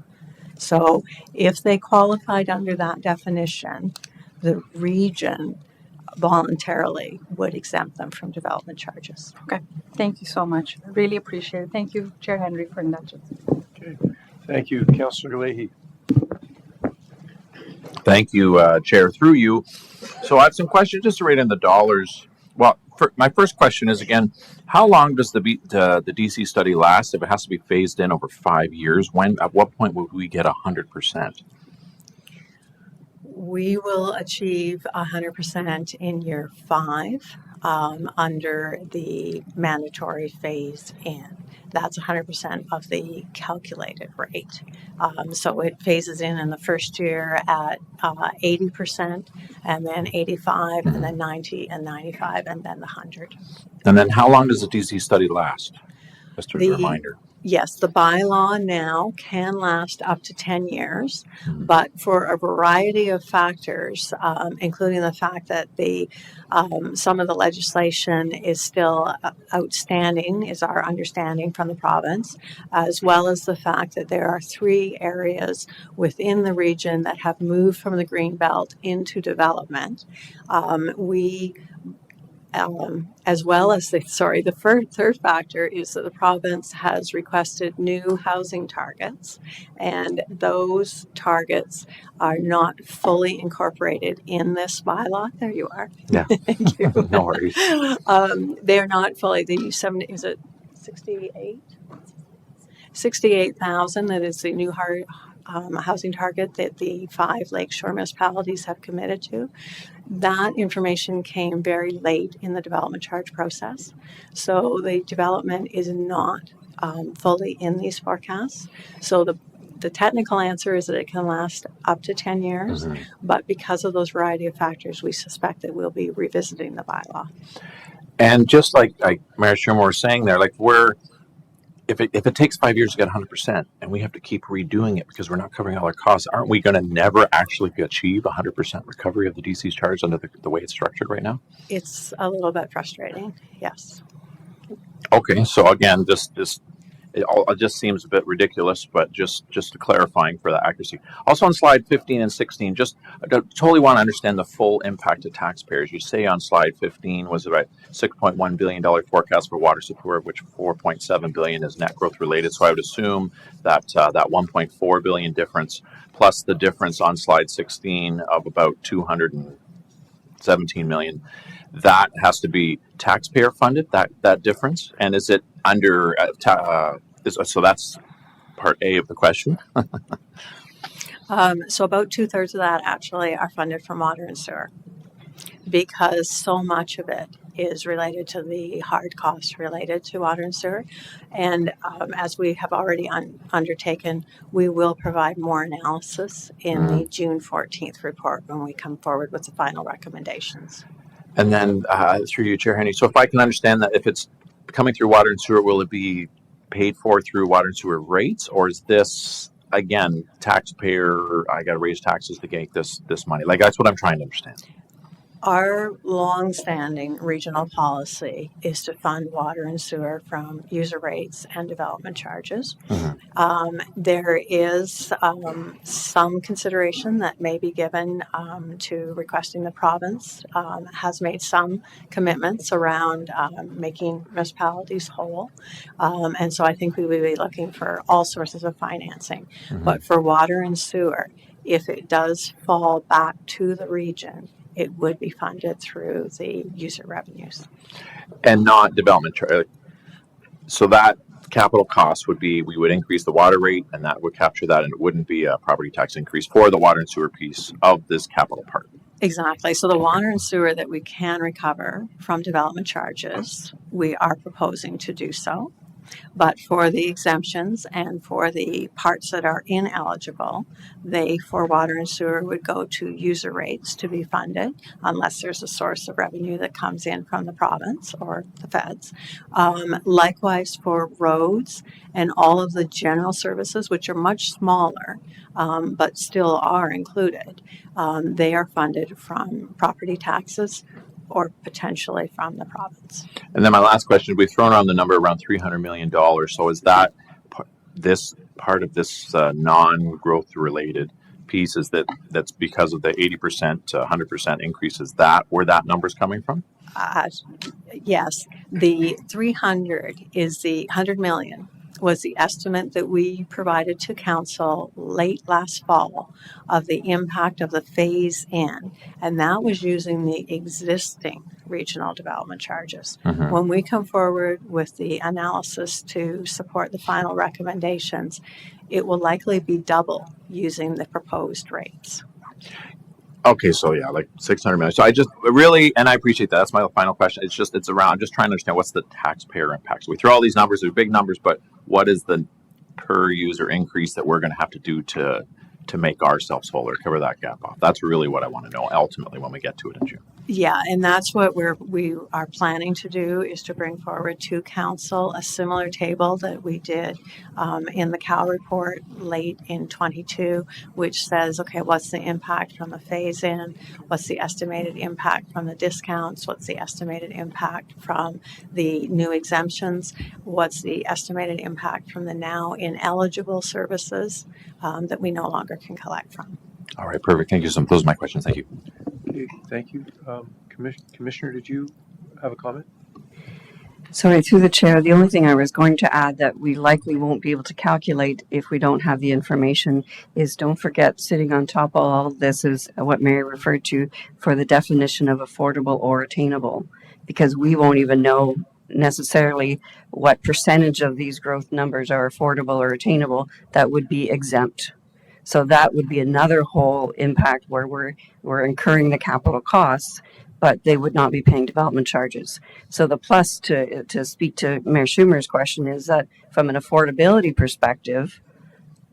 So if they qualified under that definition, the region voluntarily would exempt them from development charges. Okay, thank you so much. I really appreciate it. Thank you, Chair Henry, for that. Okay. Thank you, Councillor Leahy. Thank you, Chair. Through you. So I have some questions just to rate in the dollars. Well, my first question is again, how long does the DC study last? If it has to be phased in over 5 years, at what point would we get 100%? We will achieve 100% in year 5 under the mandatory phase in. That's 100% of the calculated rate. So it phases in the first year at 80%, and then 85, and then 90, and 95, and then the 100. And then how long does the DC study last? Just as a The- reminder. Yes, the bylaw now can last up to 10 years, but for a variety of factors, including the fact that some of the legislation is still outstanding, is our understanding from the province, as well as the fact that there are 3 areas within the region that have moved from the green belt into development. As well as the third factor is that the province has requested new housing targets, and those targets are not fully incorporated in this bylaw. There you are. Yeah. Thank you. No worries. They're not fully. They use 70. Is it 68? 68,000. That is the new housing target that the 5 lakeshore municipalities have committed to. That information came very late in the development charge process. So the development is not fully in these forecasts. So the technical answer is that it can last up to 10 years, but because of those variety of factors, we suspect that we'll be revisiting the bylaw. And just like Mayor Schumer was saying there, like if it takes 5 years to get 100% and we have to keep redoing it because we're not covering all our costs, aren't we going to never actually achieve 100% recovery of the DC's charge under the way it's structured right now? It's a little bit frustrating, yes. Okay, so again, it just seems a bit ridiculous, but just clarifying for the accuracy. Also on slide 15 and 16, I totally want to understand the full impact to taxpayers. You say on slide 15 was about $6.1 billion forecast for water support, of which $4.7 billion is net growth related. So I would assume that that $1.4 billion difference plus the difference on slide 16 of about $217 million, that has to be taxpayer funded, that difference. And is it under so that's part A of the question. So about 2/3 of that actually are funded from water and sewer, because so much of it is related to the hard costs related to water and sewer. And as we have already undertaken, we will provide more analysis in the June 14th report when we come forward with the final recommendations. And then through you, Chair Henry, so if I can understand that, if it's coming through water and sewer, will it be paid for through water and sewer rates, or is this again taxpayer? I got to raise taxes to get this money. Like, that's what I'm trying to understand. Our long-standing regional policy is to fund water and sewer from user rates and development charges. There is some consideration that may be given to requesting the province has made some commitments around making municipalities whole. And so I think we will be looking for all sources of financing. But for water and sewer, if it does fall back to the region, it would be funded through the user revenues. And not development charge. So that capital cost would be, we would increase the water rate and that would capture that, and it wouldn't be a property tax increase for the water and sewer piece of this capital part. Exactly. So the water and sewer that we can recover from development charges, we are proposing to do so. But for the exemptions and for the parts that are ineligible, they, for water and sewer, would go to user rates to be funded, unless there's a source of revenue that comes in from the province or the feds. Likewise for roads and all of the general services, which are much smaller, but still are included, they are funded from property taxes or potentially from the province. And then my last question, we've thrown around the number around $300 million. So is that this part of this non-growth related piece, is that's because of the 80% to 100% increase? Is that where that number's coming from? Yes, the 300 is the 100 million was the estimate that we provided to council late last fall of the impact of the phase in, and that was using the existing regional development charges. Mhm. When we come forward with the analysis to support the final recommendations, it will likely be double using the proposed rates. Okay, so yeah, like 600 million. So I just really, and I appreciate that. That's my final question. It's around, I'm just trying to understand what's the taxpayer impact. So we throw all these numbers, they're big numbers, but what is the per user increase that we're going to have to do to make ourselves whole or cover that gap off? That's really what I want to know ultimately when we get to it in June. Yeah, and that's what we are planning to do, is to bring forward to council a similar table that we did in the Cal report late in 22, which says, okay, what's the impact from the phase in? What's the estimated impact from the discounts? What's the estimated impact from the new exemptions? What's the estimated impact from the now ineligible services that we no longer can collect from? All right, perfect. Thank you. Those are my questions. Thank you. Okay, thank you. Commissioner, did you have a comment? Sorry, through the chair, the only thing I was going to add that we likely won't be able to calculate if we don't have the information is, don't forget, sitting on top of all of this is what Mary referred to for the definition of affordable or attainable, because we won't even know necessarily what percentage of these growth numbers are affordable or attainable that would be exempt. So that would be another whole impact where we're incurring the capital costs, but they would not be paying development charges. So the plus, to speak to Mayor Schumer's question, is that from an affordability perspective,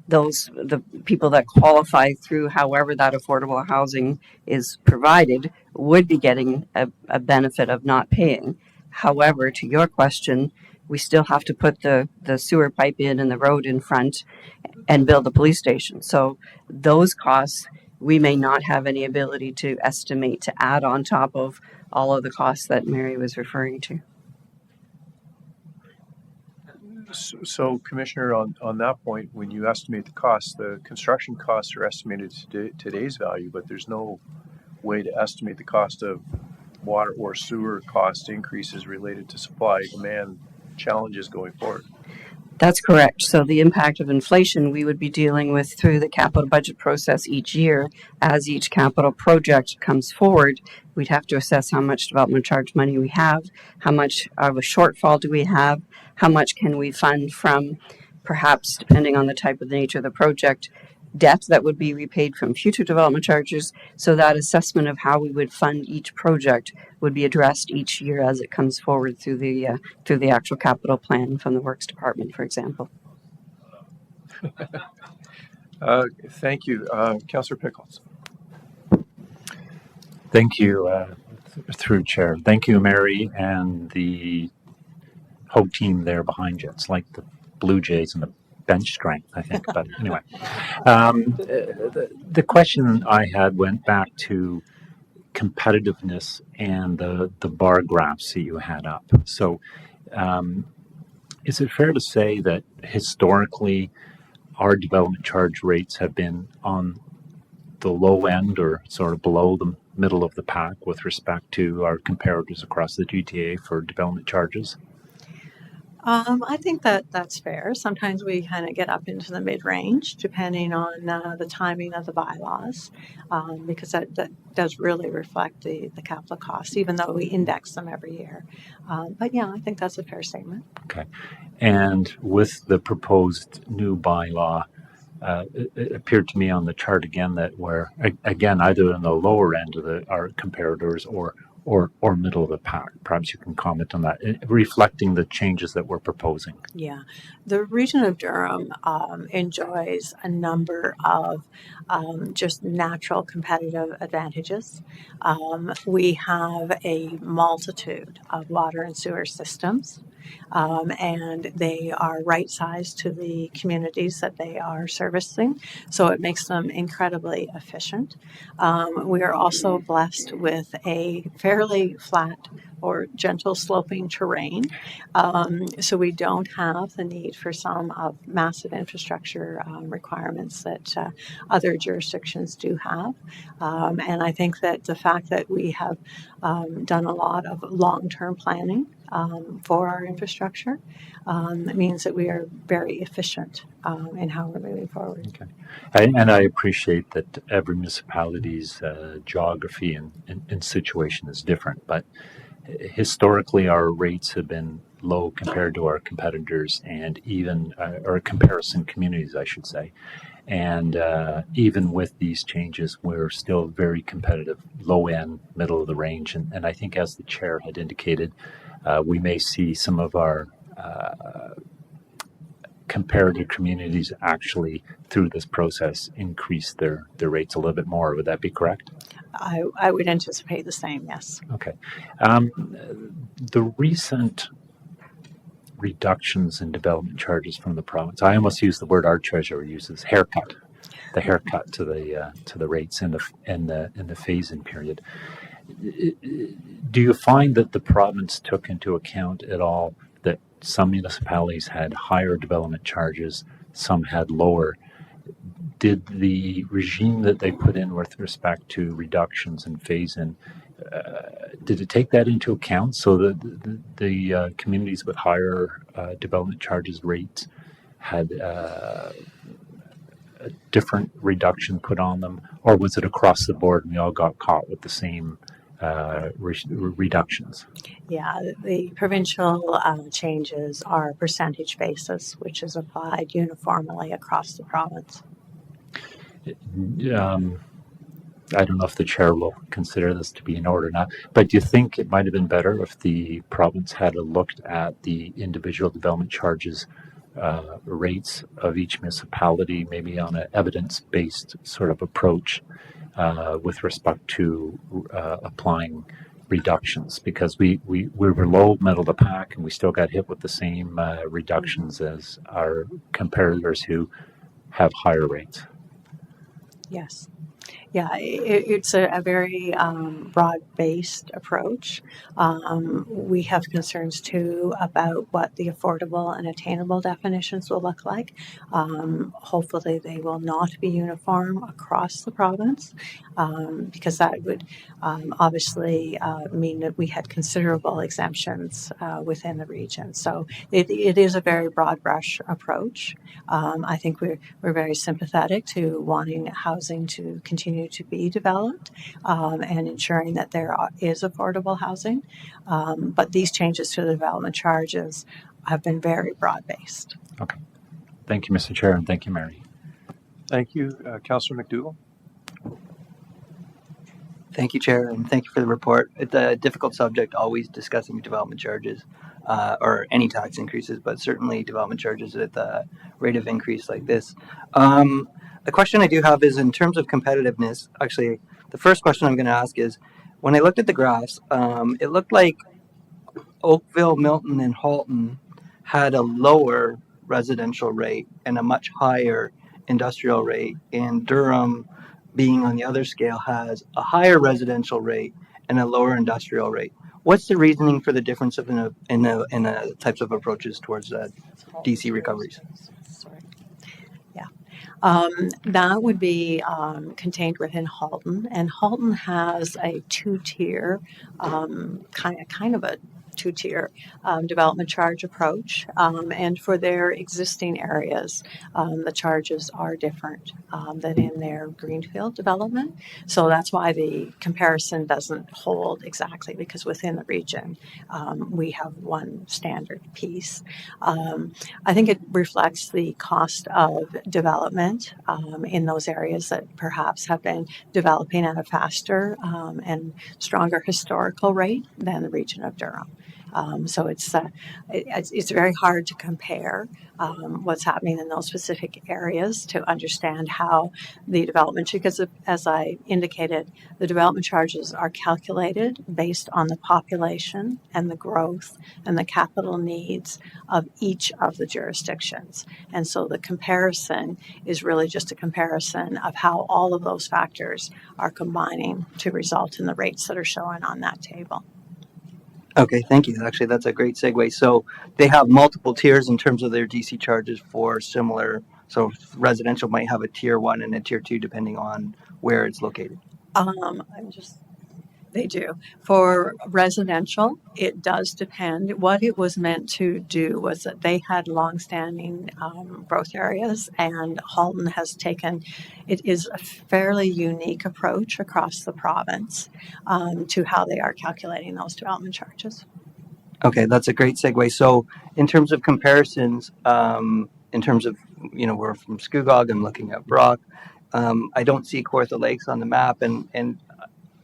the people that qualify through however that affordable housing is provided would be getting a benefit of not paying. However, to your question, we still have to put the sewer pipe in and the road in front and build a police station. So those costs, we may not have any ability to estimate to add on top of all of the costs that Mary was referring to. So, Commissioner, on that point, when you estimate the costs, the construction costs are estimated to today's value, but there's no way to estimate the cost of water or sewer cost increases related to supply demand challenges going forward. That's correct. So the impact of inflation we would be dealing with through the capital budget process each year. As each capital project comes forward, we'd have to assess how much development charge money we have, how much of a shortfall do we have, how much can we fund from, perhaps, depending on the type of the nature of the project, debt that would be repaid from future development charges. So that assessment of how we would fund each project would be addressed each year as it comes forward through the actual capital plan from the Works Department, for example. Thank you. Councillor Pickles. Thank you, through Chair. Thank you, Mary, and the whole team there behind you. It's like the Blue Jays and the bench strength, I think. But anyway, the question I had went back to competitiveness and the bar graphs that you had up. So is it fair to say that historically our development charge rates have been on the low end or sort of below the middle of the pack with respect to our comparators across the GTA for development charges? I think that's fair. Sometimes we kind of get up into the mid-range depending on the timing of the bylaws, because that does really reflect the capital costs, even though we index them every year. But yeah, I think that's a fair statement. Okay. And with the proposed new bylaw, it appeared to me on the chart again that we're, again, either in the lower end of our comparators or middle of the pack. Perhaps you can comment on that, reflecting the changes that we're proposing. Yeah, the region of Durham enjoys a number of just natural competitive advantages. We have a multitude of water and sewer systems, and they are right-sized to the communities that they are servicing, so it makes them incredibly efficient. We are also blessed with a fairly fairly flat or gentle sloping terrain. So we don't have the need for some of massive infrastructure requirements that other jurisdictions do have. And I think that the fact that we have done a lot of long-term planning for our infrastructure means that we are very efficient in how we're moving forward. Okay. And I appreciate that every municipality's geography and situation is different, but historically our rates have been low compared to our competitors and even, or comparison communities, I should say. And even with these changes, we're still very competitive, low end, middle of the range. And I think, as the chair had indicated, we may see some of our comparative communities actually, through this process, increase their rates a little bit more. Would that be correct? I would anticipate the same, yes. Okay. The recent reductions in development charges from the province, I almost use the word our treasurer uses, haircut, the haircut to the rates in the phase-in period. Do you find that the province took into account at all that some municipalities had higher development charges, some had lower? Did the regime that they put in with respect to reductions and phase-in, did it take that into account so that the communities with higher development charges rates had a different reduction put on them, or was it across the board and we all got caught with the same reductions? Yeah, the provincial changes are percentage basis, which is applied uniformly across the province. I don't know if the chair will consider this to be in order or not, but do you think it might have been better if the province had looked at the individual development charges rates of each municipality, maybe on an evidence-based sort of approach with respect to applying reductions? Because we were low, middle of the pack, and we still got hit with the same reductions as our competitors who have higher rates. Yes. Yeah, it's a very broad-based approach. We have concerns too about what the affordable and attainable definitions will look like. Hopefully, they will not be uniform across the province because that would obviously mean that we had considerable exemptions within the region. So it is a very broad brush approach. I think we're very sympathetic to wanting housing to continue to be developed and ensuring that there is affordable housing. But these changes to the development charges have been very broad-based. Okay. Thank you, Mr. Chair, and thank you, Mary. Thank you. Councillor McDougall? Thank you, Chair, and thank you for the report. It's a difficult subject, always discussing development charges or any tax increases, but certainly development charges at the rate of increase like this. The question I do have is in terms of competitiveness. Actually, the first question I'm going to ask is, when I looked at the graphs, it looked like Oakville, Milton, and Halton had a lower residential rate and a much higher industrial rate, and Durham, being on the other scale, has a higher residential rate and a lower industrial rate. What's the reasoning for the difference in the types of approaches towards DC recoveries? That would be contained within Halton, and Halton has a two-tier, kind of a two-tier development charge approach, and for their existing areas, the charges are different than in their greenfield development. So that's why the comparison doesn't hold exactly, because within the region, we have one standard piece. I think it reflects the cost of development in those areas that perhaps have been developing at a faster and stronger historical rate than the region of Durham. So it's very hard to compare what's happening in those specific areas to understand how the development, because as I indicated, the development charges are calculated based on the population and the growth and the capital needs of each of the jurisdictions. And so the comparison is really just a comparison of how all of those factors are combining to result in the rates that are shown on that table. Okay, thank you. Actually, that's a great segue. So they have multiple tiers in terms of their DC charges for similar. So residential might have a tier 1 and a tier 2 depending on where it's located. They do. For residential, it does depend. What it was meant to do was that they had longstanding growth areas, and Halton has taken, it is a fairly unique approach across the province to how they are calculating those development charges. Okay, that's a great segue. So in terms of comparisons, in terms of, we're from Scugog, I'm looking at Brock. I don't see Kawartha Lakes on the map, and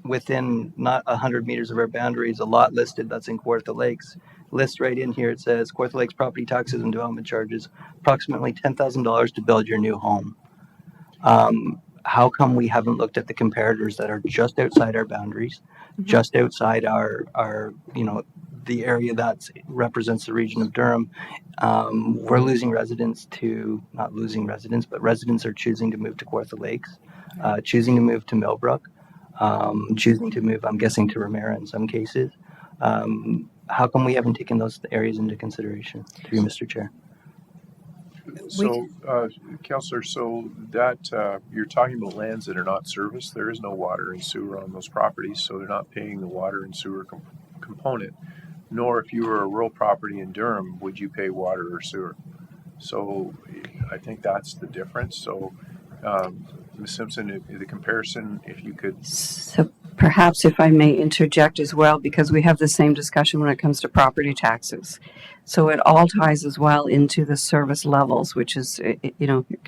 within not 100 meters of our boundaries, a lot listed that's in Kawartha Lakes. List right in here, it says Kawartha Lakes property taxes and development charges, approximately $10,000 to build your new home. How come we haven't looked at the comparators that are just outside our boundaries, just outside our the area that represents the region of Durham? We're losing residents to, not losing residents, but residents are choosing to move to Kawartha Lakes, choosing to move to Millbrook, choosing to move, I'm guessing, to Ramera in some cases. How come we haven't taken those areas into consideration? Through you, Mr. Chair. So, Councillor, so that you're talking about lands that are not serviced. There is no water and sewer on those properties, so they're not paying the water and sewer component. Nor, if you were a rural property in Durham, would you pay water or sewer. So, I think that's the difference. So, Ms. Simpson, the comparison, if you could. So perhaps if I may interject as well, because we have the same discussion when it comes to property taxes. So it all ties as well into the service levels, which is,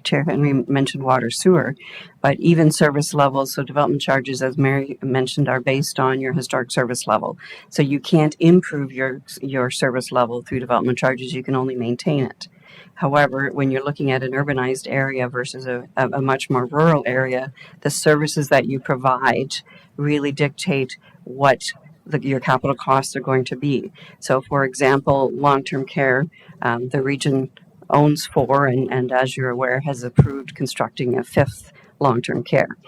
Chair Henry mentioned water, sewer, but even service levels. So development charges, as Mary mentioned, are based on your historic service level. So you can't improve your service level through development charges. You can only maintain it. However, when you're looking at an urbanized area versus a much more rural area, the services that you provide really dictate what your capital costs are going to be. So, for example, long-term care, the region owns 4 and as you're aware, has approved constructing a 5th long-term care.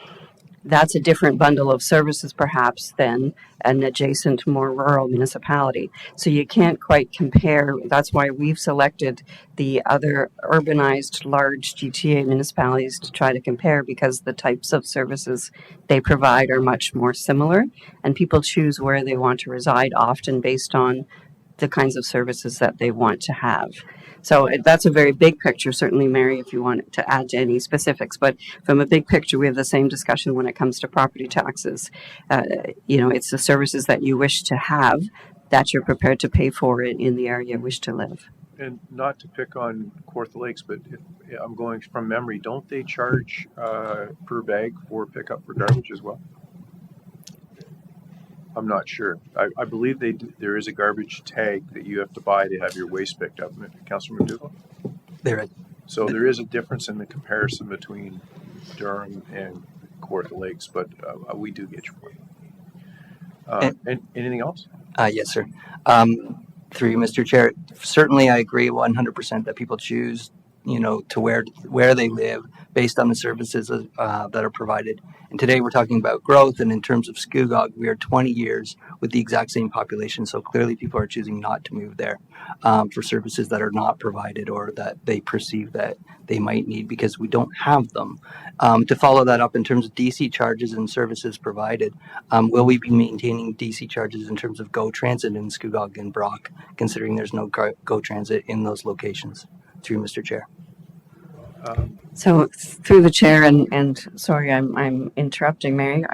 That's a different bundle of services, perhaps, than an adjacent, more rural municipality. So you can't quite compare. That's why we've selected the other urbanized, large GTA municipalities to try to compare, because the types of services they provide are much more similar, and people choose where they want to reside, often based on the kinds of services that they want to have. So that's a very big picture. Certainly, Mary, if you want to add to any specifics, but from a big picture, we have the same discussion when it comes to property taxes. It's the services that you wish to have that you're prepared to pay for it in the area you wish to live. And not to pick on Kawartha Lakes, but if I'm going from memory, don't they charge per bag for pickup for garbage as well? I'm not sure. I believe there is a garbage tag that you have to buy to have your waste picked up. Councillor McDougall? There is. So there is a difference in the comparison between Durham and Kawartha Lakes, but we do get your point. And anything else? Yes, sir. Through you, Mr. Chair, certainly I agree 100% that people choose, to where they live based on the services that are provided. And today we're talking about growth, and in terms of Scugog, we are 20 years with the exact same population. So clearly people are choosing not to move there for services that are not provided or that they perceive that they might need because we don't have them. To follow that up in terms of DC charges and services provided, will we be maintaining DC charges in terms of GO Transit in Scugog and Brock, considering there's no GO Transit in those locations? Through Mr. Chair. So through the chair, and sorry, I'm interrupting, Mary.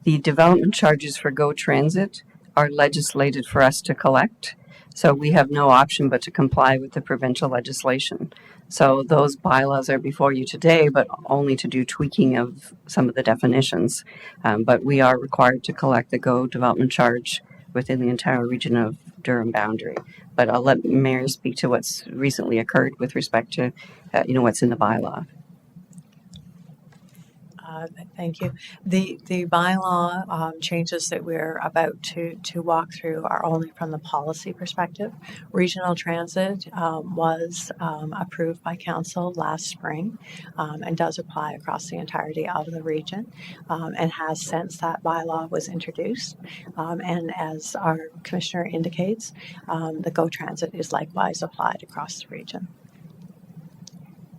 The development charges for GO Transit are legislated for us to collect. So we have no option but to comply with the provincial legislation. So those bylaws are before you today, but only to do tweaking of some of the definitions. But we are required to collect the GO development charge within the entire region of Durham boundary. But I'll let Mary speak to what's recently occurred with respect to, what's in the bylaw. Thank you. The bylaw changes that we're about to walk through are only from the policy perspective. Regional transit was approved by council last spring and does apply across the entirety of the region and has since that bylaw was introduced. And as our commissioner indicates, the GO Transit is likewise applied across the region.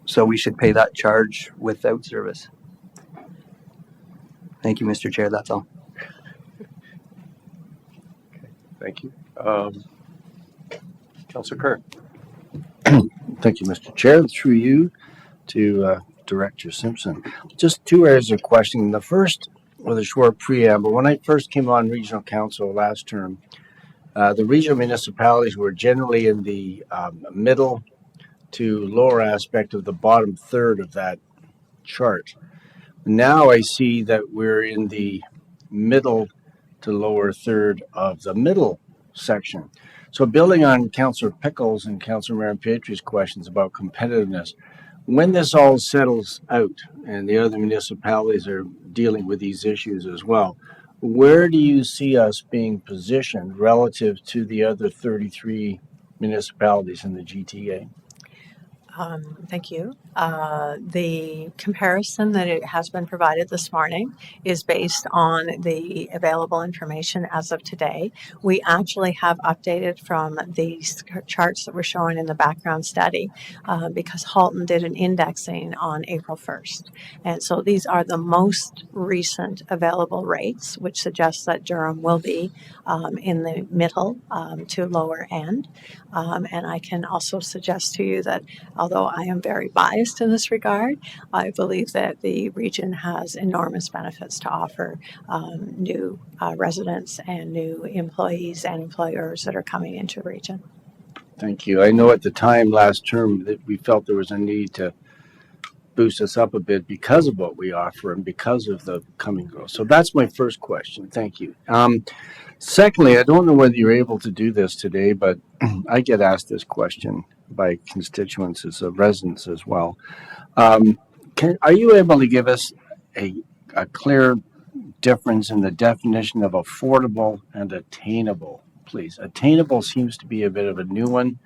So we should pay that charge without service. Thank you, Mr. Chair. That's all. Thank you. Councillor Kerr. Thank you, Mr. Chair. Through you to Director Simpson. Just two areas of questioning. The first, with a short preamble, when I first came on regional council last term, the regional municipalities were generally in the middle to lower aspect of the bottom third of that chart. Now I see that we're in the middle to lower third of the middle section. So building on Councillor Pickles and Councillor Marampietri's questions about competitiveness, when this all settles out and the other municipalities are dealing with these issues as well, where do you see us being positioned relative to the other 33 municipalities in the GTA? Thank you. The comparison that it has been provided this morning is based on the available information as of today. We actually have updated from these charts that were shown in the background study because Halton did an indexing on April 1st. And so these are the most recent available rates, which suggests that Durham will be in the middle to lower end. And I can also suggest to you that although I am very biased in this regard, I believe that the region has enormous benefits to offer new residents and new employees and employers that are coming into the region. Thank you. I know at the time last term that we felt there was a need to boost us up a bit because of what we offer and because of the coming growth. So that's my first question. Thank you. Secondly, I don't know whether you're able to do this today, but I get asked this question by constituents as residents as well. Are you able to give us a clear difference in the definition of affordable and attainable, please? Attainable seems to be a bit of a new one.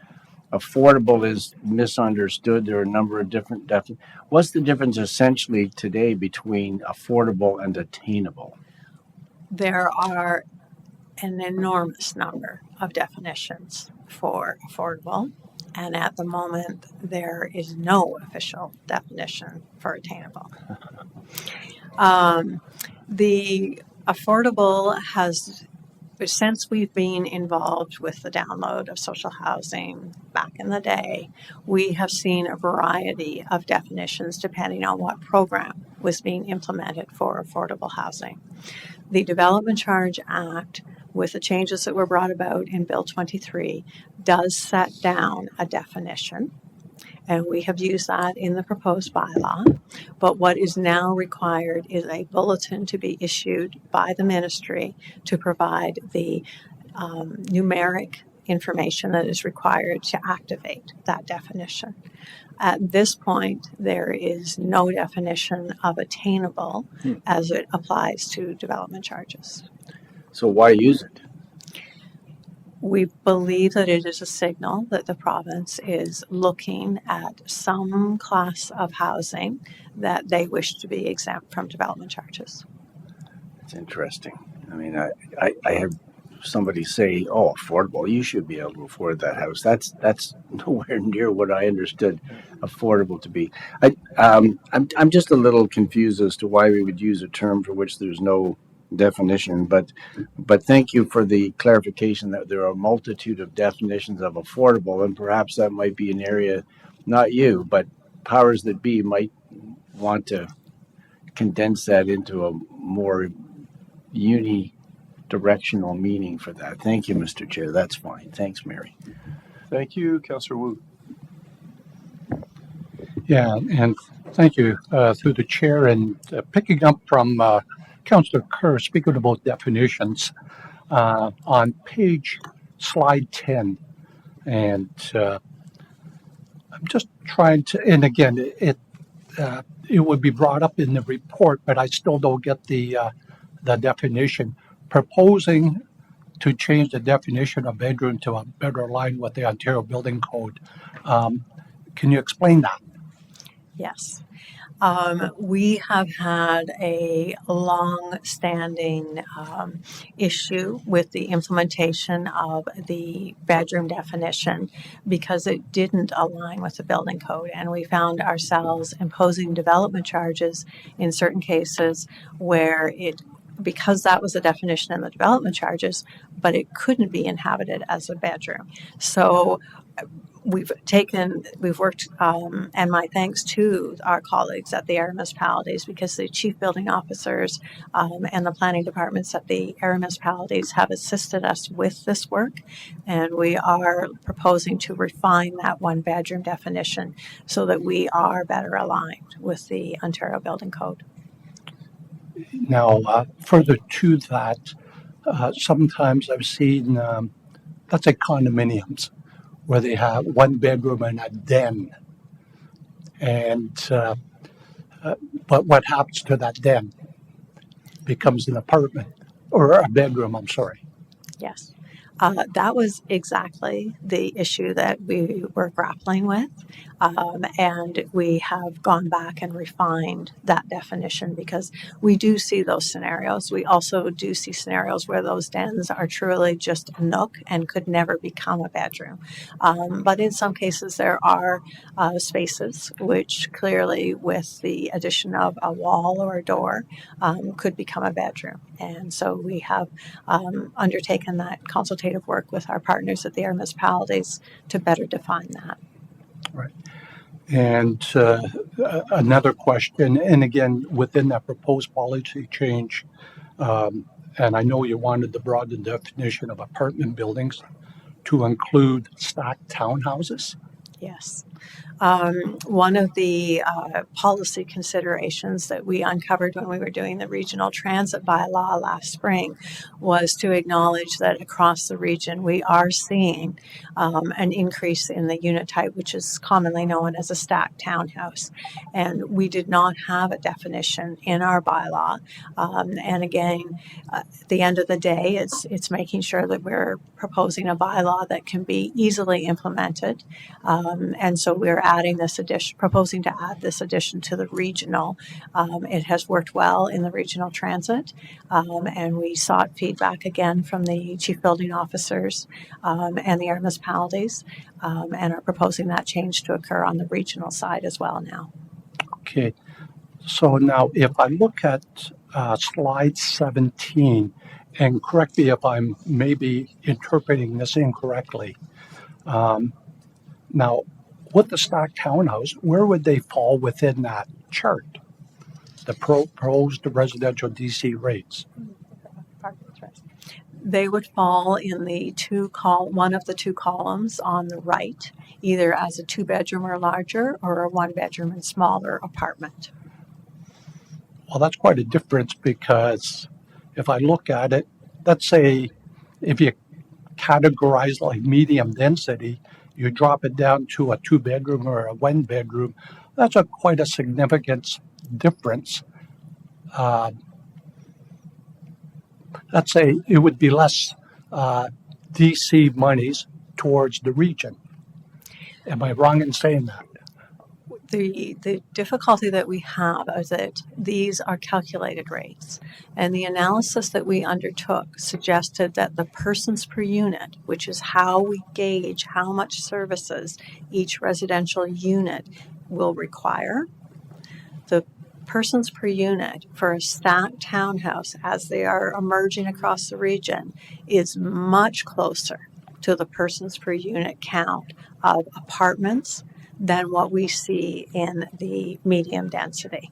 Affordable is misunderstood. There are a number of different definitions. What's the difference essentially today between affordable and attainable? There are an enormous number of definitions for affordable, and at the moment there is no official definition for attainable. The affordable has, since we've been involved with the download of social housing back in the day, we have seen a variety of definitions depending on what program was being implemented for affordable housing. The Development Charge Act, with the changes that were brought about in Bill 23, does set down a definition, and we have used that in the proposed bylaw. But what is now required is a bulletin to be issued by the ministry to provide the numeric information that is required to activate that definition. At this point, there is no definition of attainable as it applies to development charges. So why use it? We believe that it is a signal that the province is looking at some class of housing that they wish to be exempt from development charges. It's interesting. I mean, I have somebody say, "Oh, affordable. You should be able to afford that house." That's nowhere near what I understood affordable to be. I'm just a little confused as to why we would use a term for which there's no definition, but thank you for the clarification that there are a multitude of definitions of affordable, and perhaps that might be an area, not you, but powers that be might want to condense that into a more unidirectional meaning for that. Thank you, Mr. Chair. That's fine. Thanks, Mary. Thank you, Councillor Wu. Yeah, and thank you through the chair. And picking up from Councillor Kerr speaking about definitions, on page slide 10, and I'm just trying to, and again, it would be brought up in the report, but I still don't get the definition. Proposing to change the definition of bedroom to a better align with the Ontario Building Code. Can you explain that? Yes. We have had a long-standing issue with the implementation of the bedroom definition because it didn't align with the building code, and we found ourselves imposing development charges in certain cases where because that was the definition in the development charges, but it couldn't be inhabited as a bedroom. So we've worked, and my thanks to our colleagues at the area municipalities, because the chief building officers and the planning departments at the area municipalities have assisted us with this work, and we are proposing to refine that one bedroom definition so that we are better aligned with the Ontario Building Code. Now, further to that, sometimes I've seen, let's say, condominiums where they have one bedroom and a den. And, but what happens to that den? Becomes an apartment or a bedroom, I'm sorry. Yes. That was exactly the issue that we were grappling with. And we have gone back and refined that definition because we do see those scenarios. We also do see scenarios where those dens are truly just a nook and could never become a bedroom. But in some cases, there are spaces which clearly, with the addition of a wall or a door, could become a bedroom. And so we have undertaken that consultative work with our partners at the area municipalities to better define that. Right. And another question, and again, within that proposed policy change, and I know you wanted to broaden the definition of apartment buildings to include stacked townhouses. Yes. One of the policy considerations that we uncovered when we were doing the regional transit bylaw last spring was to acknowledge that across the region we are seeing an increase in the unit type, which is commonly known as a stacked townhouse. And we did not have a definition in our bylaw. And again, at the end of the day, it's making sure that we're proposing a bylaw that can be easily implemented. And so we're adding this addition, proposing to add this addition to the regional. It has worked well in the regional transit, and we sought feedback again from the chief building officers and the area municipalities, and are proposing that change to occur on the regional side as well now. Okay. So now if I look at slide 17, and correct me if I'm maybe interpreting this incorrectly. Now, with the stacked townhouse, where would they fall within that chart? The proposed residential DC rates. They would fall in the one of the two columns on the right, either as a 2-bedroom or larger, or a 1-bedroom and smaller apartment. Well, that's quite a difference because if I look at it, let's say if you categorize like medium density, you drop it down to a 2-bedroom or a 1-bedroom. That's quite a significant difference. Let's say it would be less DC monies towards the region. Am I wrong in saying that? The difficulty that we have is that these are calculated rates, and the analysis that we undertook suggested that the persons per unit, which is how we gauge how much services each residential unit will require, the persons per unit for a stacked townhouse as they are emerging across the region is much closer to the persons per unit count of apartments than what we see in the medium density.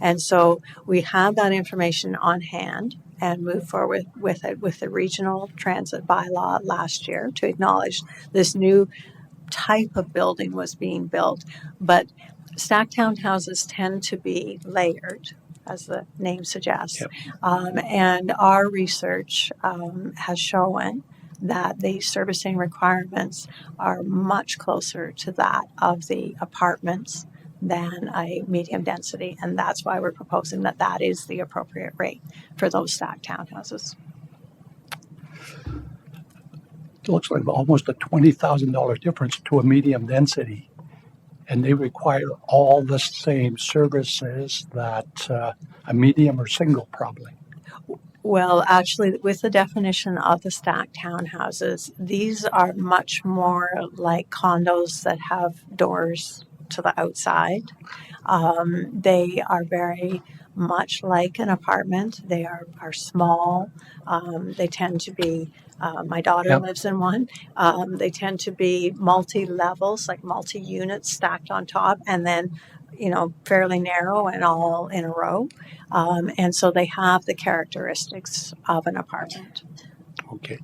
And so we have that information on hand and moved forward with it with the regional transit bylaw last year to acknowledge this new type of building was being built. But stacked townhouses tend to be layered. as the name suggests. Yep. And our research has shown that the servicing requirements are much closer to that of the apartments than a medium density, and that's why we're proposing that that is the appropriate rate for those stacked townhouses. It looks like almost a $20,000 difference to a medium density. And they require all the same services that a medium or single probably. Well, actually, with the definition of the stacked townhouses, these are much more like condos that have doors to the outside. They are very much like an apartment. They are small. They tend to be, my daughter Yep. lives in one. They tend to be multi-levels, like multi-units stacked on top, and then, fairly narrow and all in a row. And so they have the characteristics of an apartment. Okay.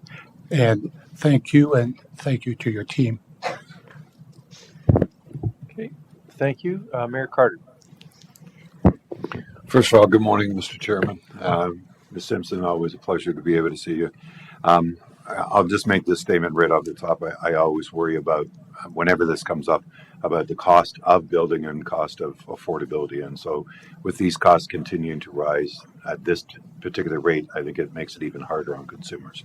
And thank you to your team. Okay, thank you. Mayor Carter. First of all, good morning, Mr. Chairman. Ms. Simpson, always a pleasure to be able to see you. I'll just make this statement right off the top. I always worry about, whenever this comes up, about the cost of building and cost of affordability. And so with these costs continuing to rise at this particular rate, I think it makes it even harder on consumers.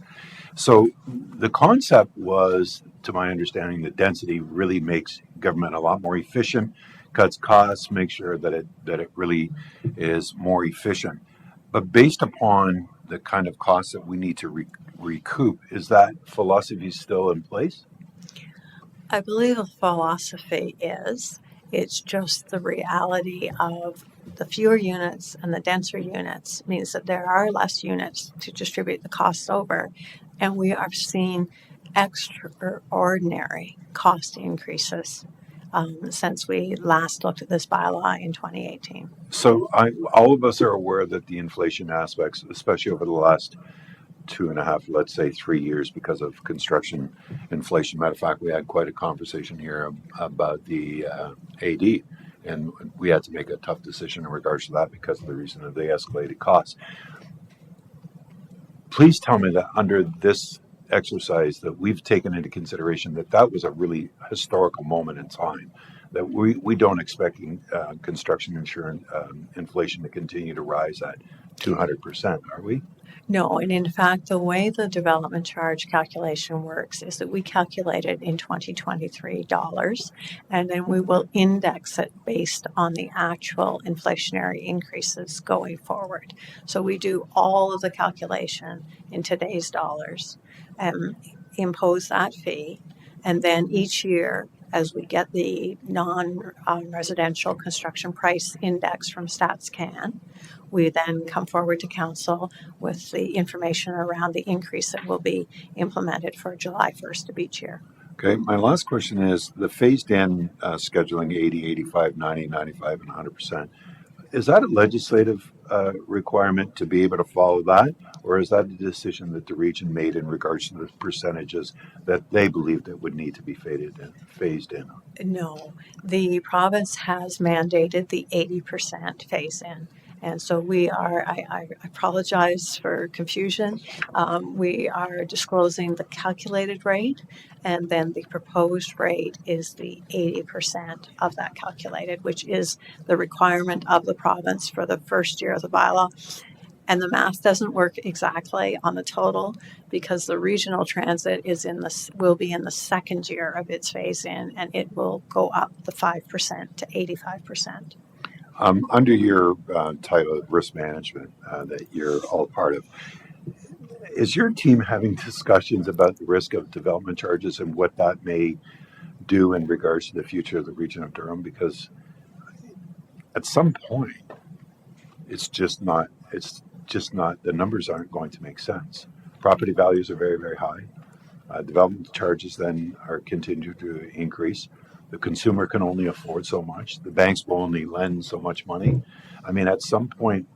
So the concept was, to my understanding, that density really makes government a lot more efficient, cuts costs, makes sure that it really is more efficient. But based upon the kind of costs that we need to recoup, is that philosophy still in place? I believe the philosophy is, it's just the reality of the fewer units and the denser units means that there are less units to distribute the costs over. And we are seeing extraordinary cost increases since we last looked at this bylaw in 2018. So all of us are aware that the inflation aspects, especially over the last 2.5, let's say 3 years, because of construction inflation. Matter of fact, we had quite a conversation here about the AD, and we had to make a tough decision in regards to that because of the reason of the escalated costs. Please tell me that under this exercise that we've taken into consideration that was a really historical moment in time, that we don't expect construction insurance inflation to continue to rise at 200%, are we? No, and in fact, the way the development charge calculation works is that we calculate it in 2023 dollars, and then we will index it based on the actual inflationary increases going forward. So we do all of the calculation in today's dollars and impose that fee, and then each year, as we get the non-residential construction price index from StatsCan, we then come forward to council with the information around the increase that will be implemented for July 1st of each year. Okay, my last question is the phased in scheduling 80, 85, 90, 95, and 100%. Is that a legislative requirement to be able to follow that? Or is that a decision that the region made in regards to the percentages that they believed that would need to be phased in? No, the province has mandated the 80% phase in. And so we are, I apologize for confusion. We are disclosing the calculated rate, and then the proposed rate is the 80% of that calculated, which is the requirement of the province for the first year of the bylaw. And the math doesn't work exactly on the total because the regional transit will be in the second year of its phase in, and it will go up the 5% to 85%. Under your title of risk management that you're all part of, is your team having discussions about the risk of development charges and what that may do in regards to the future of the region of Durham? Because at some point, it's just not, the numbers aren't going to make sense. Property values are very, very high. Development charges then are continuing to increase. The consumer can only afford so much. The banks will only lend so much money. I mean, at some point,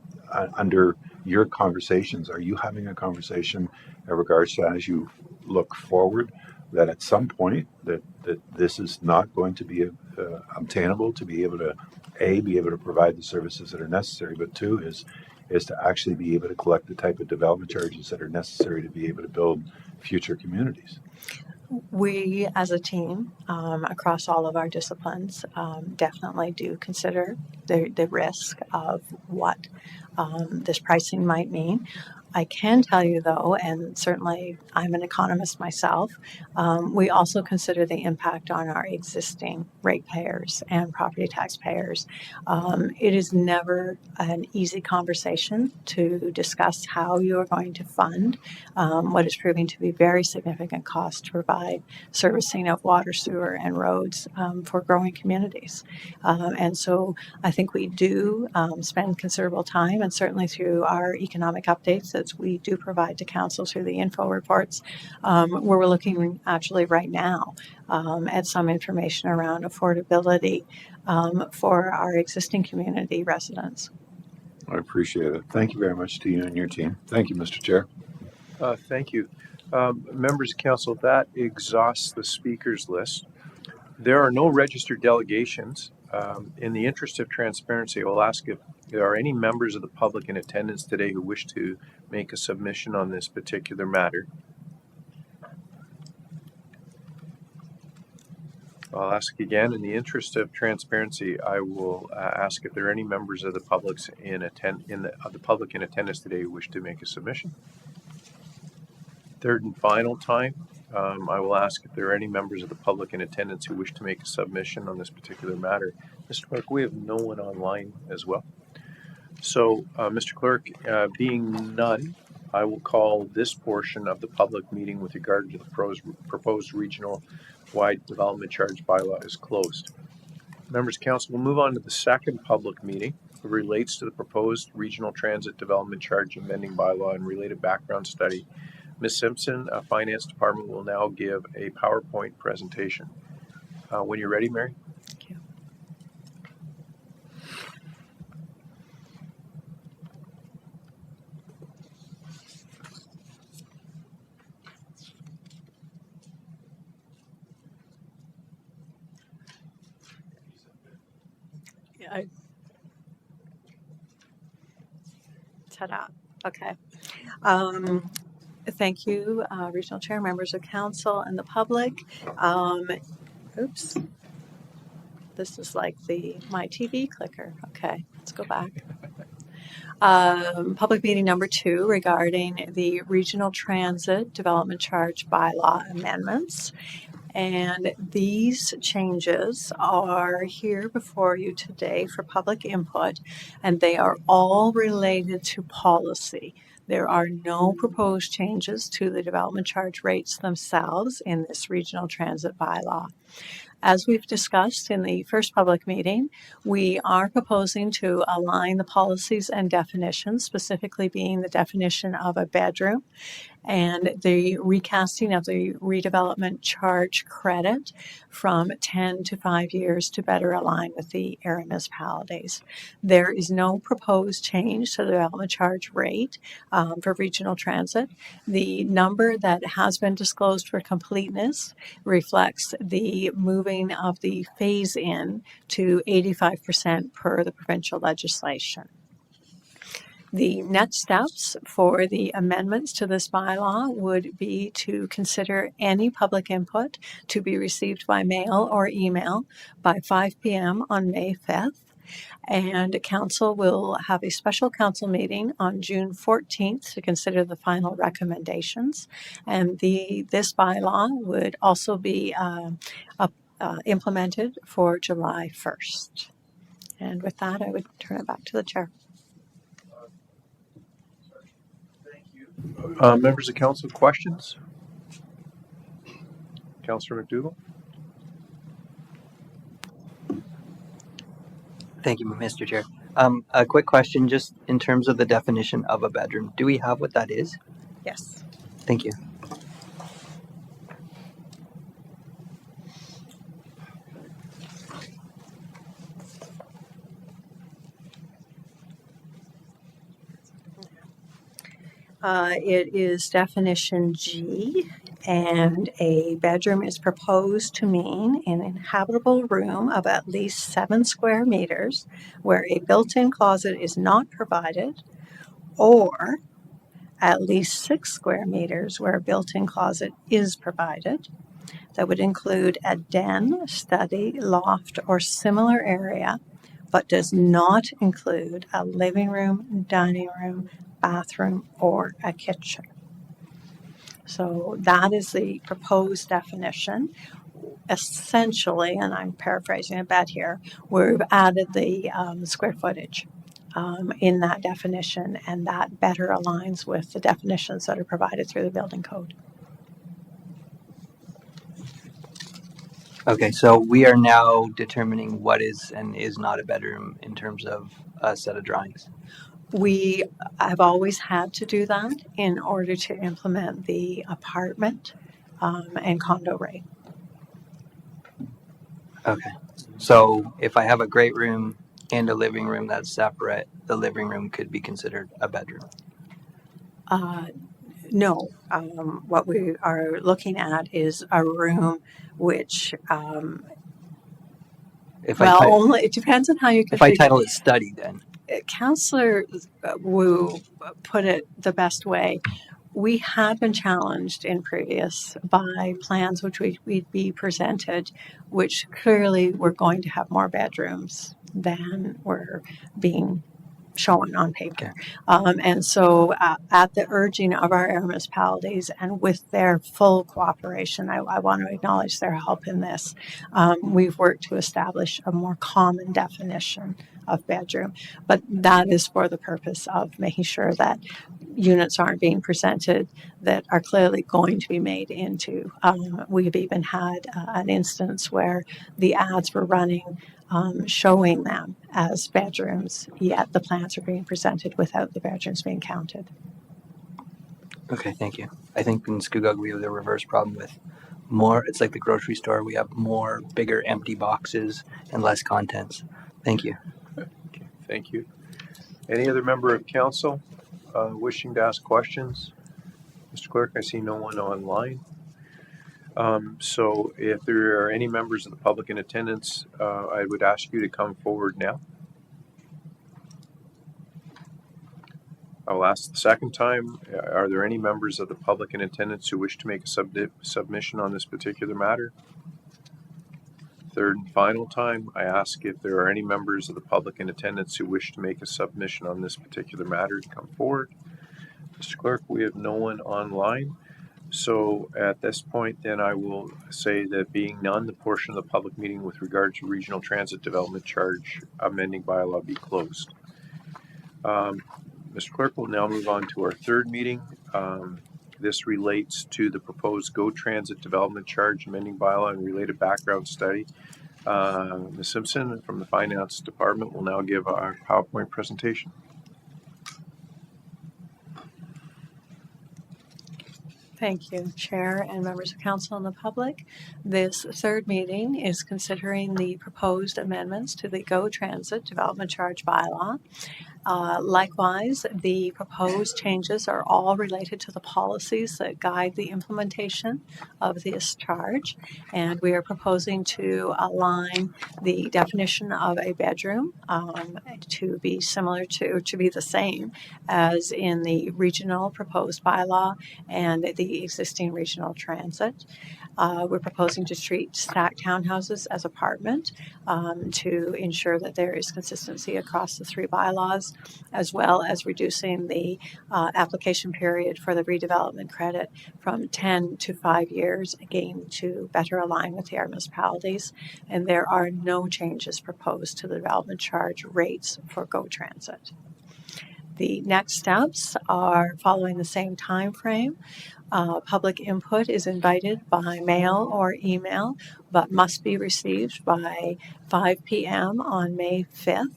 under your conversations, are you having a conversation in regards to, as you look forward, that at some point that this is not going to be obtainable to be able to A, be able to provide the services that are necessary, but two is to actually be able to collect the type of development charges that are necessary to be able to build future communities. We, as a team, across all of our disciplines, definitely do consider the risk of what this pricing might mean. I can tell you, though, and certainly I'm an economist myself, we also consider the impact on our existing ratepayers and property taxpayers. It is never an easy conversation to discuss how you are going to fund what is proving to be very significant cost to provide servicing of water, sewer, and roads for growing communities. And so I think we do spend considerable time, and certainly through our economic updates that we do provide to council through the info reports, where we're looking actually right now at some information around affordability for our existing community residents. I appreciate it. Thank you very much to you and your team. Thank you, Mr. Chair. Thank you. Members of council, that exhausts the speakers list. There are no registered delegations. In the interest of transparency, I will ask if there are any members of the public in attendance today who wish to make a submission on this particular matter. I'll ask again, in the interest of transparency, I will ask if there are any members of the public in attendance today who wish to make a submission. Third and final time, I will ask if there are any members of the public in attendance who wish to make a submission on this particular matter. Mr. Clerk, we have no one online as well. So, Mr. Clerk, being none, I will call this portion of the public meeting with regard to the proposed regional-wide development charge bylaw is closed. Members of council, we'll move on to the second public meeting. It relates to the proposed regional transit development charge amending bylaw and related background study. Ms. Simpson, Finance Department, will now give a PowerPoint presentation. When you're ready, Mary. Thank you. Yeah, ta-da. Okay. Thank you, Regional Chair, members of council, and the public. Oops. This is like my TV clicker. Okay, let's go back. Public meeting number 2 regarding the Regional Transit Development Charge Bylaw amendments. And these changes are here before you today for public input, and they are all related to policy. There are no proposed changes to the development charge rates themselves in this regional transit bylaw. As we've discussed in the first public meeting, we are proposing to align the policies and definitions, specifically being the definition of a bedroom and the recasting of the redevelopment charge credit from 10 to 5 years to better align with the area municipalities. There is no proposed change to the development charge rate for regional transit. The number that has been disclosed for completeness reflects the moving of the phase-in to 85% per the provincial legislation. The next steps for the amendments to this bylaw would be to consider any public input to be received by mail or email by 5 p.m. on May 5th. And council will have a special council meeting on June 14th to consider the final recommendations. And this bylaw would also be implemented for July 1st. And with that, I would turn it back to the chair. Members of council, questions? Councillor McDougall? Thank you, Mr. Chair. A quick question, just in terms of the definition of a bedroom. Do we have what that is? Yes. Thank you. It is definition G, and a bedroom is proposed to mean an inhabitable room of at least 7 square meters where a built-in closet is not provided, or at least 6 square meters where a built-in closet is provided. That would include a den, study, loft, or similar area, but does not include a living room, dining room, bathroom, or a kitchen. So that is the proposed definition. Essentially, and I'm paraphrasing a bit here, we've added the square footage in that definition, and that better aligns with the definitions that are provided through the building code. Okay, so we are now determining what is and is not a bedroom in terms of a set of drawings. We have always had to do that in order to implement the apartment and condo rate. Okay, so if I have a great room and a living room that's separate, the living room could be considered a bedroom. No, what we are looking at is a room which, If well, I ti- only it depends on how you if I configure. title it study, then Councillor Wu put it the best way. We had been challenged in previous by plans which we'd be presented, which clearly were going to have more bedrooms than were being shown on paper. And so at the urging of our area municipalities and with their full cooperation, I want to acknowledge their help in this. We've worked to establish a more common definition of bedroom, but that is for the purpose of making sure that units aren't being presented that are clearly going to be made into. We've even had an instance where the ads were running showing them as bedrooms, yet the plans are being presented without the bedrooms being counted. okay, thank you. I think in Scugog we have the reverse problem with more. It's like the grocery store. We have more bigger empty boxes and less contents. Thank you. Okay, thank you. Any other member of council wishing to ask questions? Mr. Clerk, I see no one online. So if there are any members of the public in attendance, I would ask you to come forward now. I'll ask the second time, are there any members of the public in attendance who wish to make a submission on this particular matter? Third and final time, I ask if there are any members of the public in attendance who wish to make a submission on this particular matter to come forward. Mr. Clerk, we have no one online. So at this point, then I will say that being none, the portion of the public meeting with regard to regional transit development charge amending bylaw be closed. Mr. Clerk, we'll now move on to our third meeting. This relates to the proposed GO Transit development charge amending bylaw and related background study. Ms. Simpson from the Finance Department will now give our PowerPoint presentation. Thank you, Chair and members of council and the public. This third meeting is considering the proposed amendments to the GO Transit development charge bylaw. Likewise, the proposed changes are all related to the policies that guide the implementation of this charge, and we are proposing to align the definition of a bedroom to be similar to be the same as in the regional proposed bylaw and the existing regional transit. We're proposing to treat stacked townhouses as apartment to ensure that there is consistency across the three bylaws, as well as reducing the application period for the redevelopment credit from 10 to 5 years, again, to better align with the area municipalities. And there are no changes proposed to the development charge rates for GO Transit. The next steps are following the same time frame. Public input is invited by mail or email, but must be received by 5 p.m. on May 5th.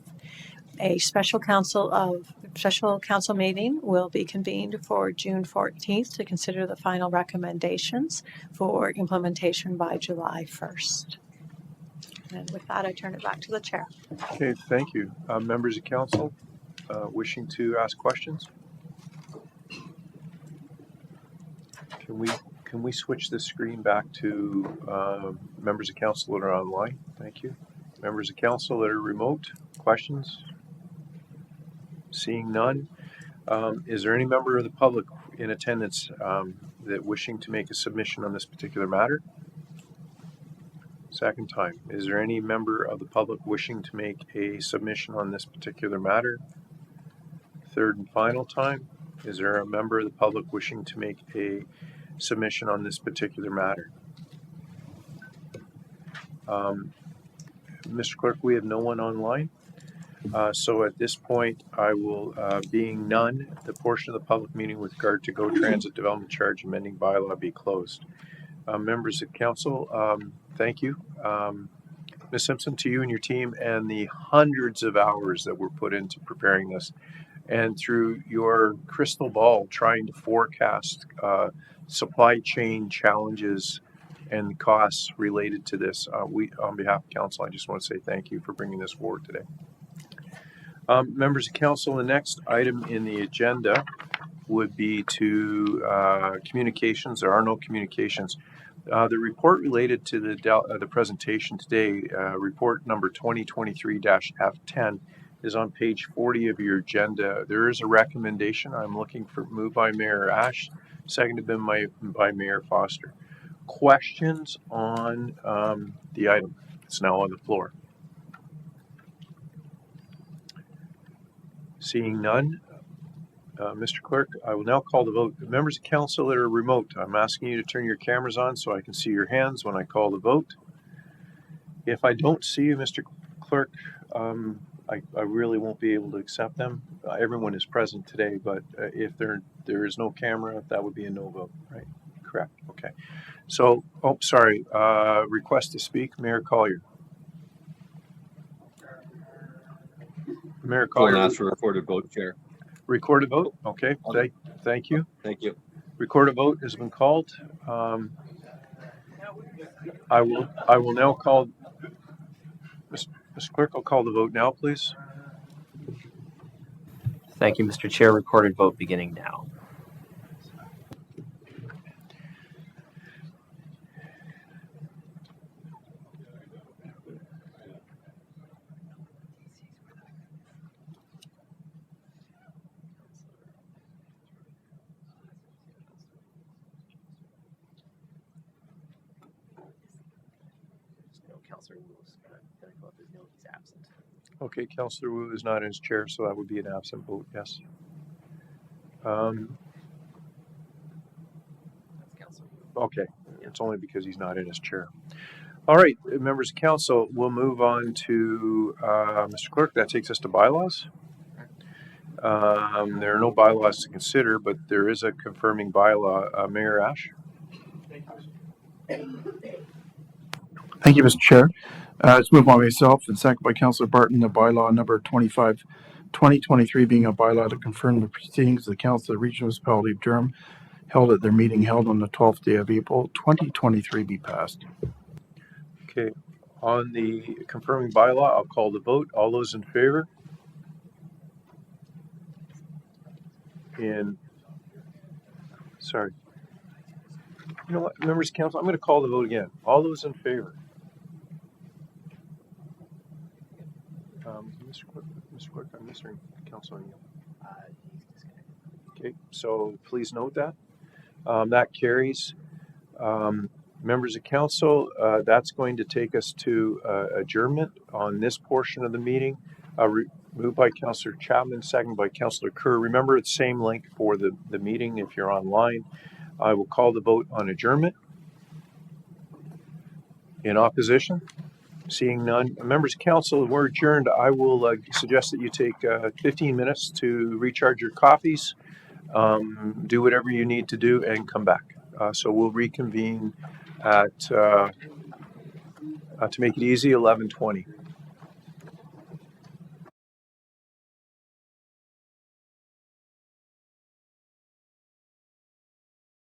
A special council meeting will be convened for June 14th to consider the final recommendations for implementation by July 1st. And with that, I turn it back to the chair. Okay, thank you. Members of council wishing to ask questions? Can we switch the screen back to members of council that are online? Thank you. Members of council that are remote, questions? Seeing none. Is there any member of the public in attendance that wishing to make a submission on this particular matter? Second time. Is there any member of the public wishing to make a submission on this particular matter? Third and final time. Is there a member of the public wishing to make a submission on this particular matter? Mr. Clerk, we have no one online. So at this point, I will, being none, the portion of the public meeting with regard to GO Transit Development Charge amending bylaw be closed. Members of council, thank you. Ms. Simpson, to you and your team and the hundreds of hours that were put into preparing this, and through your crystal ball trying to forecast supply chain challenges and costs related to this. On behalf of council, I just want to say thank you for bringing this forward today. Members of council, the next item in the agenda would be to communications. There are no communications. The report related to the presentation today, report number 2023-F10, is on page 40 of your agenda. There is a recommendation. I'm looking for moved by Mayor Ash, seconded by Mayor Foster. Questions on the item? It's now on the floor. Seeing none, Mr. Clerk, I will now call the vote. Members of council that are remote, I'm asking you to turn your cameras on so I can see your hands when I call the vote. If I don't see you, Mr. Clerk, I really won't be able to accept them. Everyone is present today, but if there is no camera, that would be a no vote, right? Correct. Okay. So, sorry. Request to speak, Mayor Collier. Mayor Collier. Ask for recorded vote, Chair. Recorded vote. Okay. Thank you. Thank you. Recorded vote has been called. I will now call. Mr. Clerk, I'll call the vote now, please. Thank you, Mr. Chair. Recorded vote beginning now. Okay, Councillor Wu is not in his chair, so that would be an absent vote, yes. Okay, it's only because he's not in his chair. All right, members of council, we'll move on to Mr. Clerk. That takes us to bylaws. There are no bylaws to consider, but there is a confirming bylaw. Mayor Ash. Thank you, Mr. Chair. It's moved by myself and seconded by Councillor Barton, the bylaw number 25/2023 being a bylaw to confirm the proceedings of the Council of the Regional Municipality of Durham held at their meeting held on the 12th day of April 2023 be passed. Okay, on the confirming bylaw, I'll call the vote. All those in favor? Sorry. You know what, members of council, I'm going to call the vote again. All those in favor? Mr. Clerk, I'm missing Councilor Neal. Okay, so please note that. That carries. Members of council, that's going to take us to adjournment on this portion of the meeting. Moved by Councillor Chapman, second by Councillor Kerr. Remember, it's same link for the meeting if you're online. I will call the vote on adjournment. In opposition? Seeing none. Members of council, we're adjourned. I will suggest that you take 15 minutes to recharge your coffees, do whatever you need to do, and come back. So we'll reconvene at, to make it easy, 11:20.